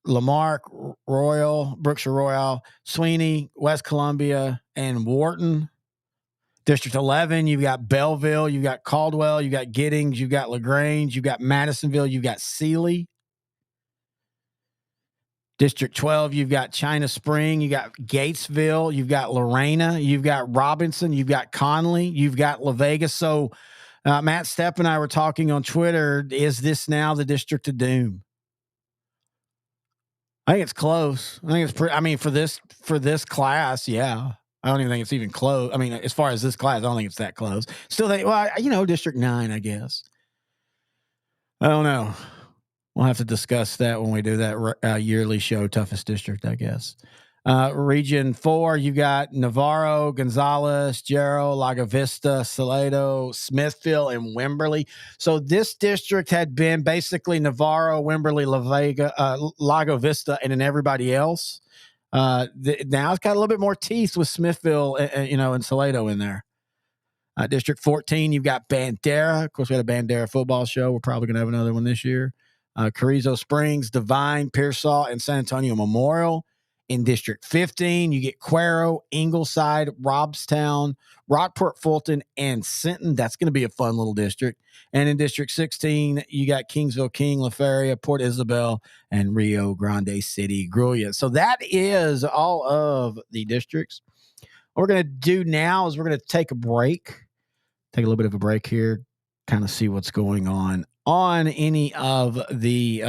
Lamarck, Royal, Brookshire Royal, Sweeney, West Columbia, and Wharton. District 11, you've got Belleville, you've got Caldwell, you've got Giddings, you've got LaGrange, you've got Madisonville, you've got Sealy. District 12, you've got China Spring, you got Gatesville, you've got Lorena, you've got Robinson, you've got Conley, you've got La Vega. So Matt Stepp and I were talking on Twitter. Is this now the District of Doom? I think it's close. I think it's for this class, yeah. I don't even think it's even close. I mean, as far as this class, I don't think it's that close. Still, District 9, I guess. I don't know. We'll have to discuss that when we do that yearly show, Toughest District, I guess. Region 4, you got Navarro, Gonzales, Jarrow, Lago Vista, Salado, Smithville, and Wimberley. So this district had been basically Navarro, Wimberley, La Vega, Lago Vista, and then everybody else. Now it's got a little bit more teeth with Smithville, and Salado in there. District 14, you've got Bandera. Of course, we had a Bandera football show. We're probably going to have another one this year. Carrizo Springs, Divine, Pearsall, and San Antonio Memorial. In District 15, you get Cuero, Ingleside, Robstown, Rockport, Fulton, and Sinton. That's going to be a fun little district. And in District 16, you got Kingsville, King, La Feria, Port Isabel, and Rio Grande City, Gruya. So that is all of the districts. What we're going to do now is we're going to take a little bit of a break here, kind of see what's going on any of the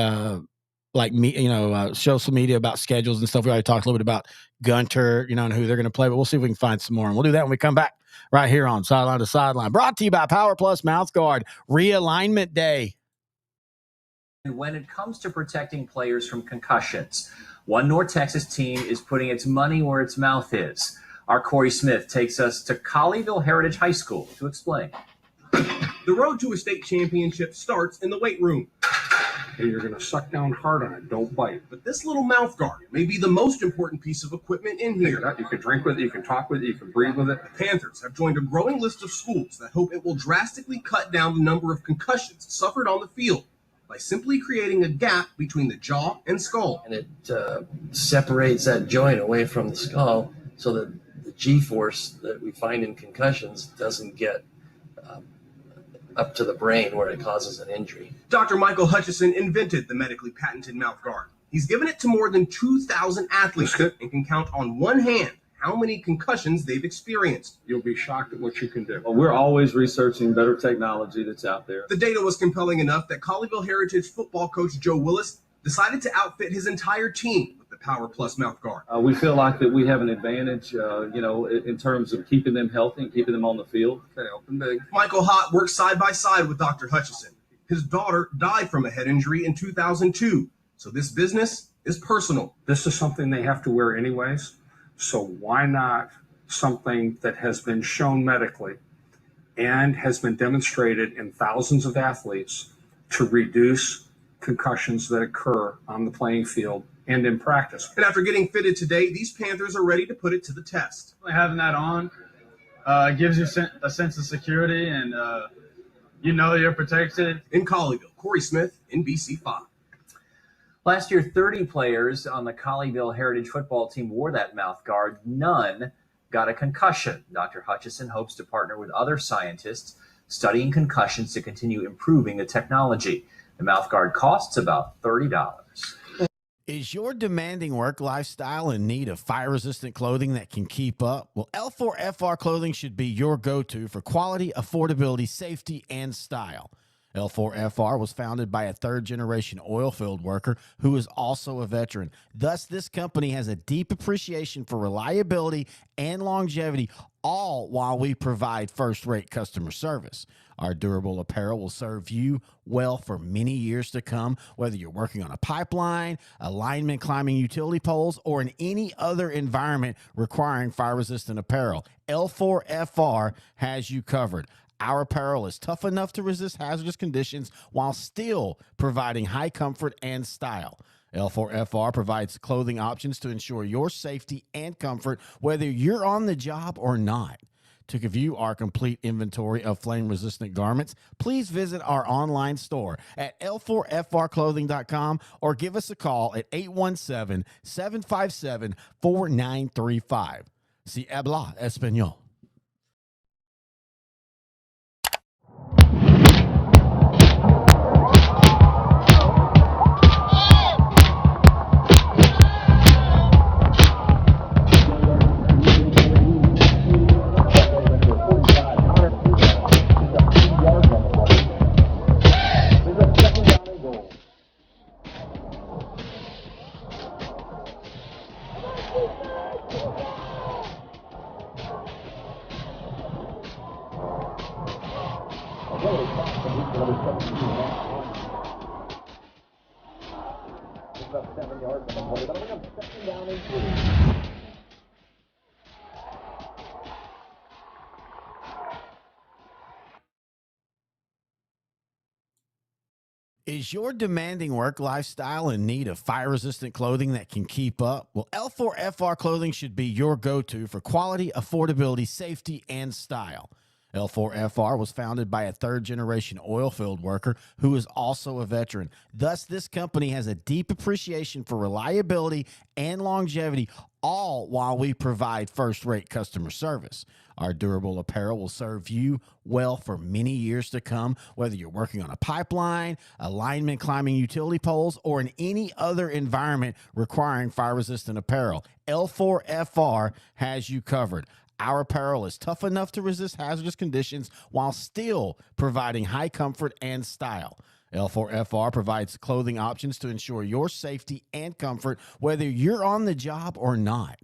social media about schedules and stuff. We already talked a little bit about Gunter, and who they're going to play, but we'll see if we can find some more. And we'll do that when we come back right here on Sideline to Sideline. Brought to you by PowerPlus Mouthguard, Realignment Day. And when it comes to protecting players from concussions, one North Texas team is putting its money where its mouth is. Our Corey Smith takes us to Colleyville Heritage High School to explain. The road to a state championship starts in the weight room. And you're going to suck down hard on it. Don't bite. But this little mouth guard may be the most important piece of equipment in here. You can drink with it, you can talk with it, you can breathe with it. The Panthers have joined a growing list of schools that hope it will drastically cut down the number of concussions suffered on the field by simply creating a gap between the jaw and skull. And it separates that joint away from the skull so that the G-force that we find in concussions doesn't get up to the brain where it causes an injury. Dr. Michael Hutchison invented the medically patented mouth guard. He's given it to more than 2,000 athletes and can count on one hand how many concussions they've experienced. You'll be shocked at what you can do. Well, we're always researching better technology that's out there. The data was compelling enough that Colleyville Heritage football coach Joe Willis decided to outfit his entire team with the PowerPlus Mouthguard. We feel like that we have an advantage, in terms of keeping them healthy and keeping them on the field. Okay, open big. Michael Hott works side by side with Dr. Hutchison. His daughter died from a head injury in 2002, so this business is personal. This is something they have to wear anyways, so why not something that has been shown medically and has been demonstrated in thousands of athletes to reduce concussions that occur on the playing field and in practice. And after getting fitted today, these Panthers are ready to put it to the test. Having that on gives you a sense of security, and you're protected. In Colleyville, Corey Smith, NBC5. Last year, 30 players on the Colleyville Heritage football team wore that mouth guard. None got a concussion. Dr. Hutchison hopes to partner with other scientists studying concussions to continue improving the technology. The mouth guard costs about $30. Is your demanding work lifestyle in need of fire-resistant clothing that can keep up? Well, L4FR clothing should be your go-to for quality, affordability, safety, and style. L4FR was founded by a third-generation oil field worker who is also a veteran. Thus, this company has a deep appreciation for reliability and longevity, all while we provide first-rate customer service. Our durable apparel will serve you well for many years to come, whether you're working on a pipeline, a lineman climbing utility poles, or in any other environment requiring fire-resistant apparel. L4FR has you covered. Our apparel is tough enough to resist hazardous conditions while still providing high comfort and style. L4FR provides clothing options to ensure your safety and comfort, whether you're on the job or not. To view our complete inventory of flame-resistant garments, please visit our online store at L4FRclothing.com or give us a call at 817-757-4935. Si habla español. Is your demanding work lifestyle in need of fire-resistant clothing that can keep up? Well, L4FR clothing should be your go-to for quality, affordability, safety, and style. L4FR was founded by a third-generation oil field worker who is also a veteran. Thus, this company has a deep appreciation for reliability and longevity, all while we provide first-rate customer service. Our durable apparel will serve you well for many years to come, whether you're working on a pipeline, a lineman climbing utility poles, or in any other environment requiring fire-resistant apparel. L4FR has you covered. Our apparel is tough enough to resist hazardous conditions while still providing high comfort and style. L4FR provides clothing options to ensure your safety and comfort, whether you're on the job or not.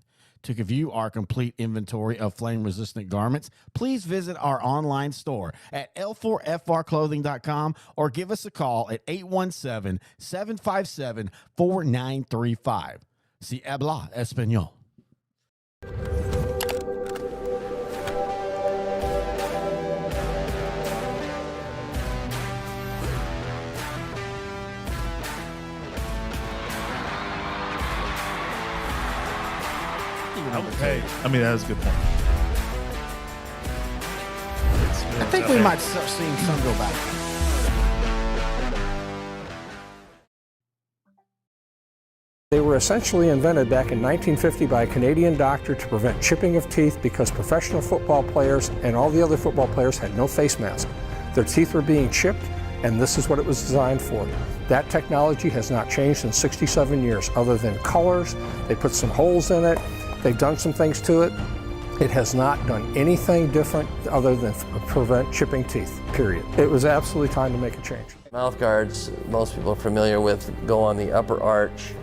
To view our complete inventory of flame-resistant garments, please visit our online store at L4FRclothing.com or give us a call at 817-757-4935. Si habla español. Okay. I mean, that was a good point. I think we might start seeing some go back. They were essentially invented back in 1950 by a Canadian doctor to prevent chipping of teeth because professional football players and all the other football players had no face mask. Their teeth were being chipped, and this is what it was designed for. That technology has not changed in 67 years, other than colors. They put some holes in it. They've done some things to it. It has not done anything different other than prevent chipping teeth, period. It was absolutely time to make a change. Mouth guards, most people are familiar with, go on the upper arch.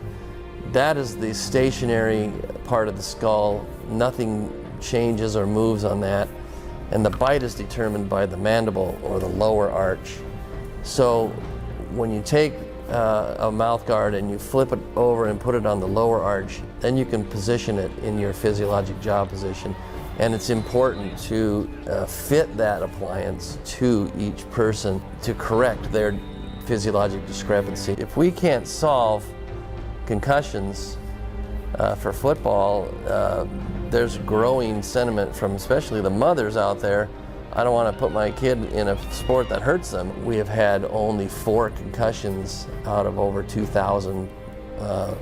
That is the stationary part of the skull. Nothing changes or moves on that. And the bite is determined by the mandible or the lower arch. So when you take a mouth guard and you flip it over and put it on the lower arch, then you can position it in your physiologic jaw position. And it's important to fit that appliance to each person to correct their physiologic discrepancy. If we can't solve concussions for football, there's growing sentiment from especially the mothers out there. I don't want to put my kid in a sport that hurts them. We have had only 4 concussions out of over 2,000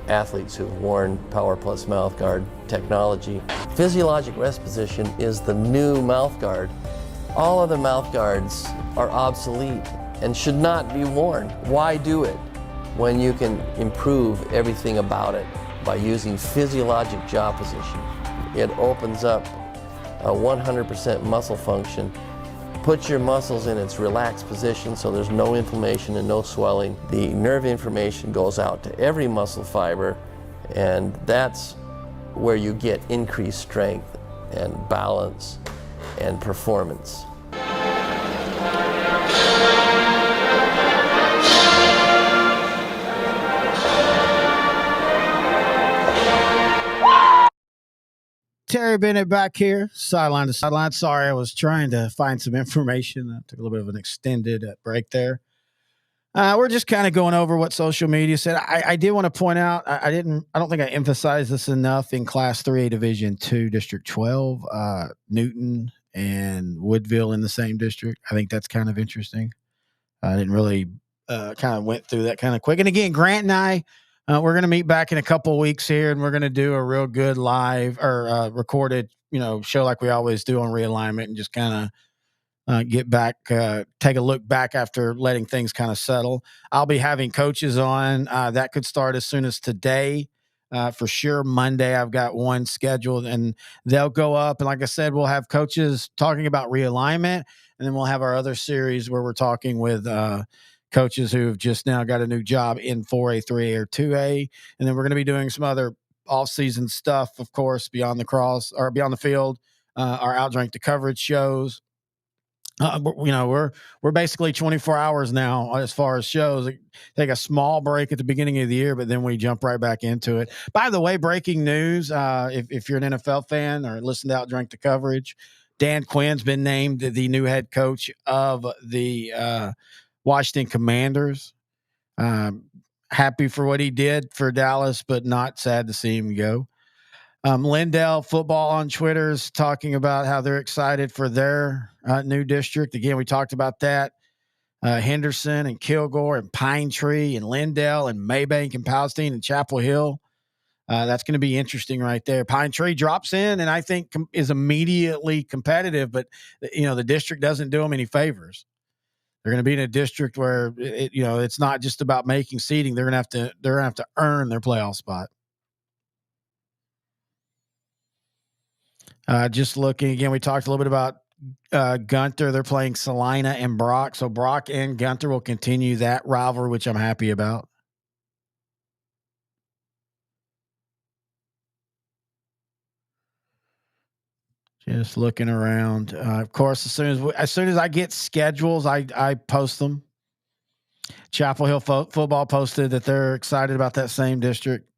athletes who've worn PowerPlus Mouthguard technology. Physiologic rest position is the new mouthguard. All other mouthguards are obsolete and should not be worn. Why do it when you can improve everything about it by using physiologic jaw position? It opens up a 100% muscle function. Put your muscles in its relaxed position so there's no inflammation and no swelling. The nerve information goes out to every muscle fiber, and that's where you get increased strength and balance and performance. Terry Bennett back here, sideline to sideline. Sorry, I was trying to find some information. I took a little bit of an extended break there. We're just kind of going over what social media said. I did want to point out, I don't think I emphasized this enough in Class 3A Division II, District 12, Newton and Woodville in the same district. I think that's kind of interesting. I didn't really kind of went through that kind of quick. And again, Grant and I, we're going to meet back in a couple of weeks here, and we're going to do a real good live or recorded, show like we always do on realignment, and just kind of get back, take a look back after letting things kind of settle. I'll be having coaches on. That could start as soon as today. For sure, Monday I've got one scheduled, and they'll go up. And like I said, we'll have coaches talking about realignment, and then we'll have our other series where we're talking with coaches who've just now got a new job in 4A, 3A, or 2A. And then we're going to be doing some other off-season stuff, of course, beyond the field, our Outdrink the Coverage shows. We're basically 24 hours now as far as shows. Take a small break at the beginning of the year, but then we jump right back into it. By the way, breaking news, if you're an NFL fan or listen to Outdrink the Coverage, Dan Quinn's been named the new head coach of the Washington Commanders. Happy for what he did for Dallas, but not sad to see him go. Lindell Football on Twitter is talking about how they're excited for their new district. Again, we talked about that. Henderson and Kilgore and Pine Tree and Lindell and Maybank and Palestine and Chapel Hill. That's going to be interesting right there. Pine Tree drops in and I think is immediately competitive, but the district doesn't do them any favors. They're going to be in a district where it's not just about making seeding. They're going to have to earn their playoff spot. Just looking again, we talked a little bit about Gunter. They're playing Salina and Brock. So Brock and Gunter will continue that rivalry, which I'm happy about. Just looking around. Of course, as soon as I get schedules, I post them. Chapel Hill football posted that they're excited about that same district.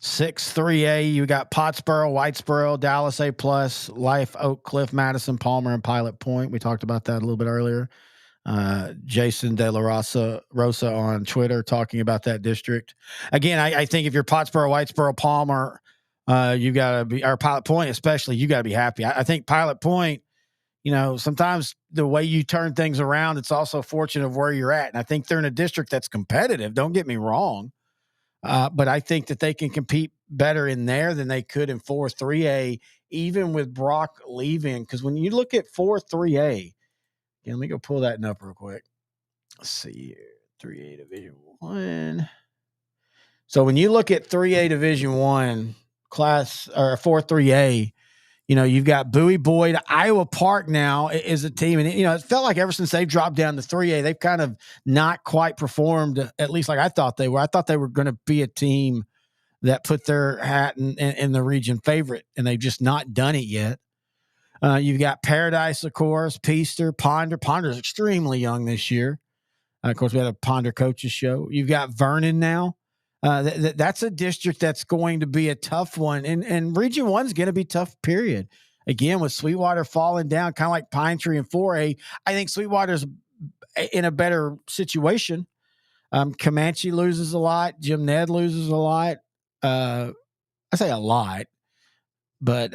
6-3A, you got Pottsboro, Whitesboro, Dallas A+, Life, Oak Cliff, Madison, Palmer, and Pilot Point. We talked about that a little bit earlier. Jason De La Rosa on Twitter talking about that district. Again, I think if you're Pottsboro, Whitesboro, Palmer, you got to be, or Pilot Point especially, you got to be happy. I think Pilot Point, sometimes the way you turn things around, it's also fortunate of where you're at. And I think they're in a district that's competitive. Don't get me wrong. But I think that they can compete better in there than they could in 4-3A, even with Brock leaving. Because when you look at 4-3A, let me go pull that up real quick. Let's see here. 3A Division 1. So when you look at 3A Division 1 class or 4-3A, you've got Bowie Boyd. Iowa Park now is a team. And, it felt like ever since they've dropped down to 3A, they've kind of not quite performed, at least like I thought they were. I thought they were going to be a team that put their hat in the region favorite, and they've just not done it yet. You've got Paradise, of course, Peaster, Ponder. Ponder's extremely young this year. Of course, we had a Ponder coaches show. You've got Vernon now. That's a district that's going to be a tough one. And Region 1 is going to be tough, period. Again, with Sweetwater falling down, kind of like Pine Tree and 4A, I think Sweetwater's in a better situation. Comanche loses a lot. Jim Ned loses a lot. I say a lot. But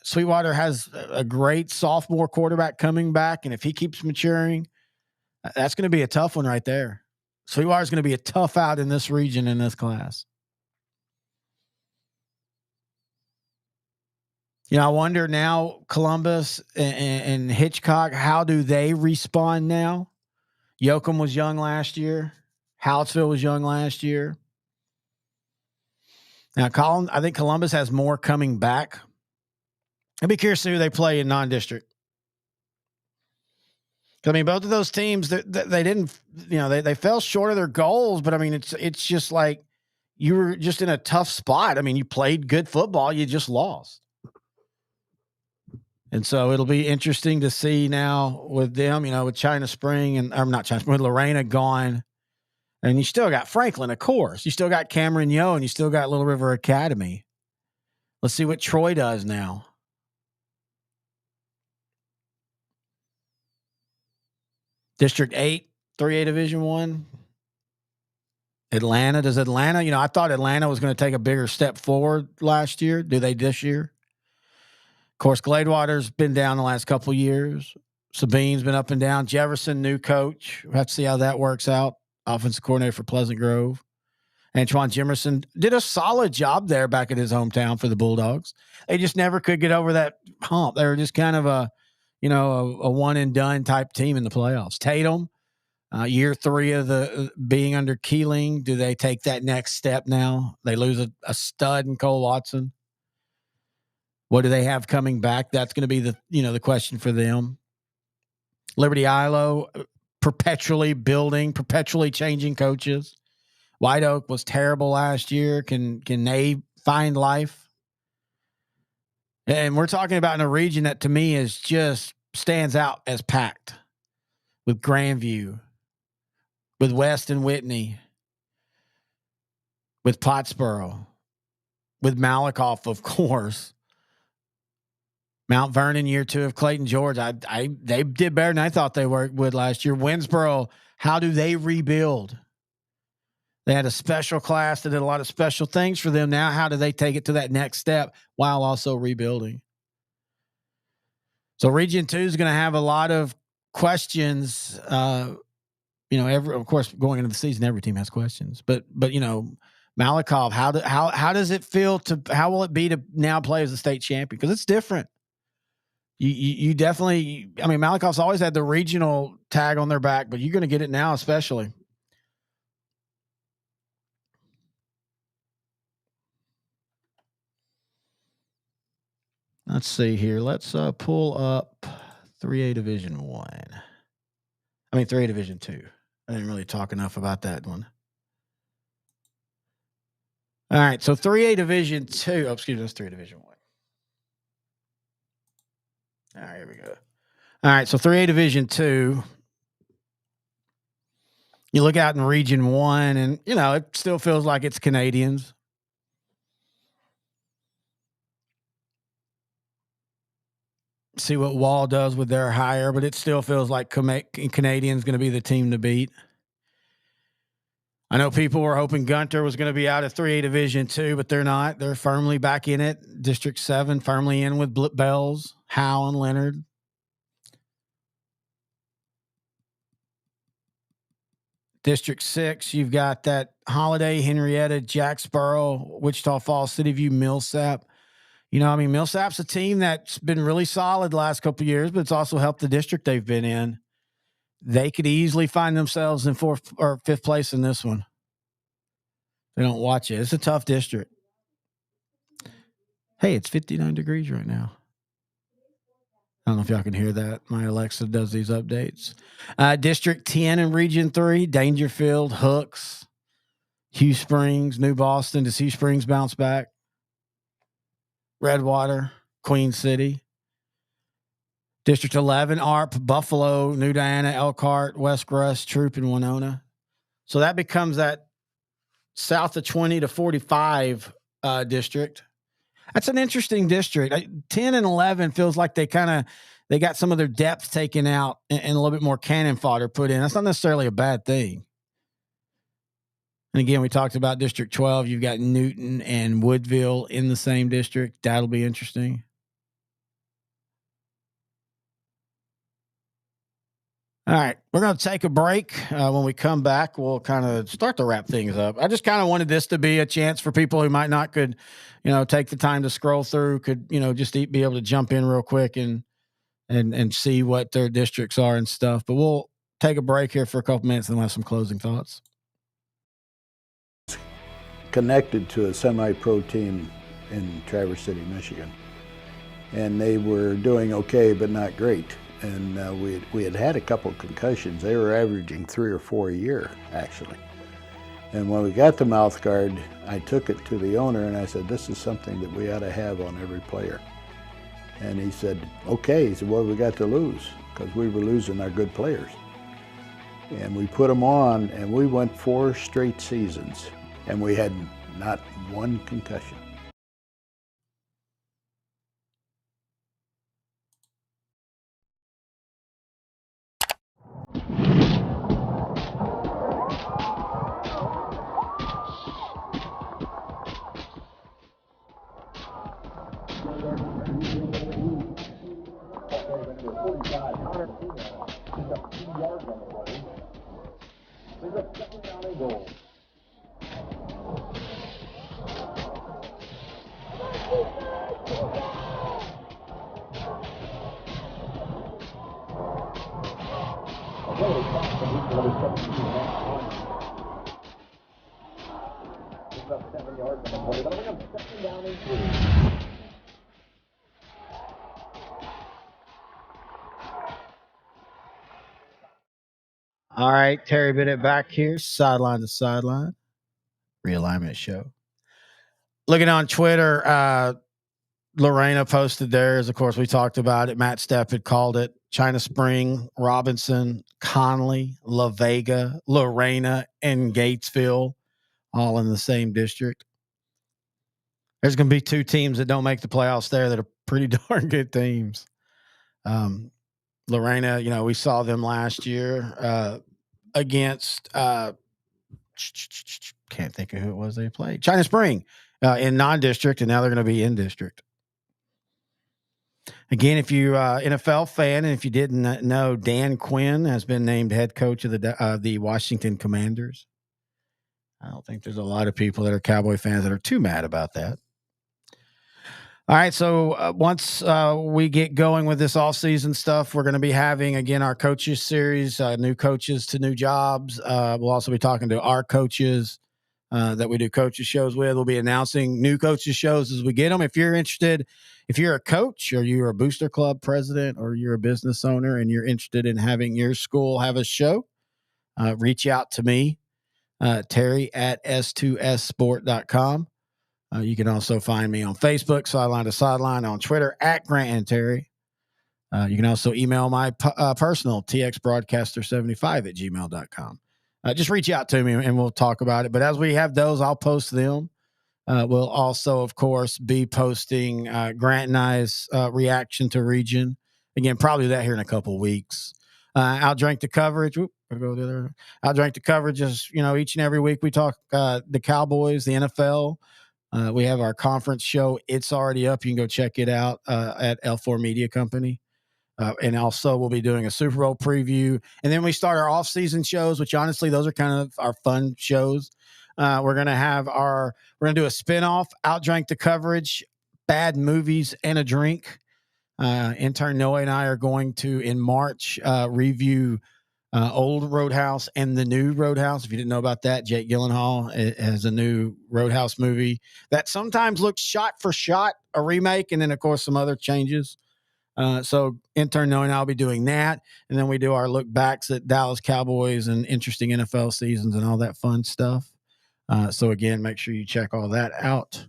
Sweetwater has a great sophomore quarterback coming back, and if he keeps maturing, that's going to be a tough one right there. Sweetwater is going to be a tough out in this region in this class. I wonder now, Columbus and Hitchcock, how do they respond now? Yoakum was young last year. Hallettsville was young last year. Now, I think Columbus has more coming back. I'd be curious to see who they play in non-district. I mean, both of those teams, they didn't, they fell short of their goals, but I mean, it's just like you were just in a tough spot. I mean, you played good football, you just lost. And so it'll be interesting to see now with them, with China Spring with Lorena gone. And you still got Franklin, of course. You still got Cameron Yo, and you still got Little River Academy. Let's see what Troy does now. District 8, 3A Division 1. Atlanta. Does Atlanta, I thought Atlanta was going to take a bigger step forward last year. Do they this year? Of course, Gladewater's been down the last couple of years. Sabine's been up and down. Jefferson, new coach. We'll have to see how that works out. Offensive coordinator for Pleasant Grove. Antoine Jimerson did a solid job there back at his hometown for the Bulldogs. They just never could get over that hump. They were just kind of a one and done type team in the playoffs. Tatum, year 3 of the being under Keeling. Do they take that next step now? They lose a stud in Cole Watson. What do they have coming back? That's going to be the question for them. Liberty Ilo, perpetually building, perpetually changing coaches. White Oak was terrible last year. Can they find life? And we're talking about in a region that to me is just stands out as packed with Grandview, with West and Whitney, with Pottsboro, with Malakoff, of course. Mount Vernon, year 2 of Clayton George. They did better than I thought they would last year. Winsboro, how do they rebuild? They had a special class that did a lot of special things for them. Now, how do they take it to that next step while also rebuilding? So Region 2 is going to have a lot of questions. Of course, going into the season, every team has questions. But Malakoff, how does it feel how will it be to now play as a state champion? Because it's different. You definitely, Malakoff's always had the regional tag on their back, but you're going to get it now, especially. Let's see here. Let's pull up 3A Division 1. 3A Division 2. I didn't really talk enough about that one. All right, so 3A Division 2. Oh, excuse me, that's 3A Division 1. All right, here we go. All right, so 3A Division 2. You look out in Region 1, and, it still feels like it's Canadians. See what Wall does with their hire, but it still feels like Canadian's going to be the team to beat. I know people were hoping Gunter was going to be out of 3A Division 2, but they're not. They're firmly back in it. District 7 firmly in with Bells, Howe, and Leonard. District 6, you've got that Holiday, Henrietta, Jacksboro, Wichita Falls, City View, Millsap. You know, I mean, Millsap's a team that's been really solid the last couple of years, but it's also helped the district they've been in. They could easily find themselves in 4th or 5th place in this one. They don't watch it. It's a tough district. Hey, it's 59 degrees right now. I don't know if y'all can hear that. My Alexa does these updates. District 10 in Region 3, Dangerfield, Hooks, Hugh Springs, New Boston. Does Hugh Springs bounce back? Redwater, Queen City. District 11, ARP, Buffalo, New Diana, Elkhart, West Russ, Troop, and Winona. So that becomes that south of 20 to 45 district. That's an interesting district. 10 and 11 feels like they got some of their depth taken out and a little bit more cannon fodder put in. That's not necessarily a bad thing. And again, we talked about District 12. You've got Newton and Woodville in the same district. That'll be interesting. All right, we're going to take a break. When we come back, we'll kind of start to wrap things up. I just kind of wanted this to be a chance for people who might not could, take the time to scroll through, could, just be able to jump in real quick and see what their districts are and stuff. But we'll take a break here for a couple minutes and we'll have some closing thoughts. Connected to a semi-pro team in Traverse City, Michigan. And they were doing okay, but not great. And we had a couple of concussions. They were averaging 3 or 4 a year, actually. And when we got the mouth guard, I took it to the owner and I said, this is something that we ought to have on every player. And he said, okay. He said, what have we got to lose? Because we were losing our good players. And we put them on, and we went 4 straight seasons, and we had not one concussion. All right, Terry Bennett back here, Sideline to Sideline, Realignment Show. Looking on Twitter, Lorena posted theirs. Of course, we talked about it. Matt Stepp had called it. China Spring, Robinson, Conley, La Vega, Lorena, and Gatesville, all in the same district. There's going to be 2 teams that don't make the playoffs there that are pretty darn good teams. Lorena, we saw them last year against can't think of who it was they played. China Spring in non-district, and now they're going to be in district. Again, if you're NFL fan, and if you didn't know, Dan Quinn has been named head coach of the Washington Commanders. I don't think there's a lot of people that are Cowboy fans that are too mad about that. All right, so once we get going with this off-season stuff, we're going to be having, again, our coaches series, new coaches to new jobs. We'll also be talking to our coaches that we do coaches shows with. We'll be announcing new coaches shows as we get them. If you're interested, if you're a coach or you're a booster club president or you're a business owner and you're interested in having your school have a show, reach out to me, Terry at s2ssport.com. You can also find me on Facebook, Sideline to Sideline, on Twitter, at Grant and Terry. You can also email my personal, txbroadcaster75 at gmail.com. Just reach out to me and we'll talk about it. But as we have those, I'll post them. We'll also, of course, be posting Grant and I's reaction to Region. again, probably that here in a couple of weeks. Outdrank the coverage. Outdrank the coverage is, each and every week we talk the Cowboys, the NFL. We have our conference show. It's already up. You can go check it out at L4 Media Company. And also we'll be doing a Super Bowl preview. And then we start our off-season shows, which honestly, those are kind of our fun shows. We're going to do a spinoff, Outdrank the Coverage, Bad Movies and a Drink. Intern Noah and I are going to, in March, review Old Roadhouse and the new Roadhouse. If you didn't know about that, Jake Gyllenhaal has a new Roadhouse movie that sometimes looks shot for shot, a remake, and then, of course, some other changes. So intern Noah and I'll be doing that. And then we do our look backs at Dallas Cowboys and interesting NFL seasons and all that fun stuff. So again, make sure you check all that out.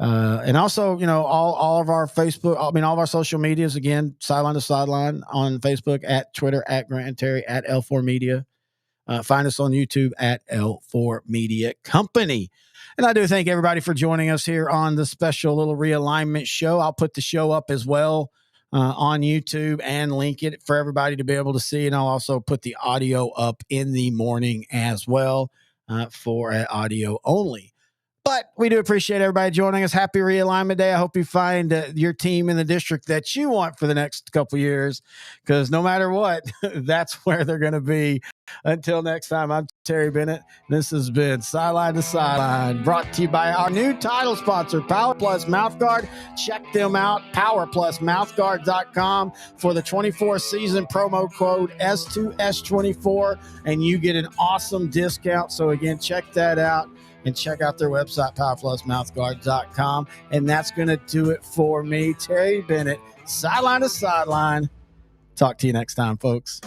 And also, all of our Facebook, all of our social medias, again, Sideline to Sideline on Facebook, at Twitter, at Grant and Terry, at L4 Media. Find us on YouTube at L4 Media Company. And I do thank everybody for joining us here on the special little realignment show. I'll put the show up as well on YouTube and link it for everybody to be able to see. And I'll also put the audio up in the morning as well for audio only. But we do appreciate everybody joining us. Happy Realignment Day. I hope you find your team in the district that you want for the next couple of years, because no matter what, that's where they're going to be. Until next time, I'm Terry Bennett. This has been Sideline to Sideline, brought to you by our new title sponsor, PowerPlus Mouthguard. Check them out, PowerPlusMouthguard.com for the 24 season promo code S2S24, and you get an awesome discount. So again, check that out. And check out their website, PowerPlusMouthguard.com. And that's going to do it for me, Terry Bennett, Sideline to Sideline. Talk to you next time, folks.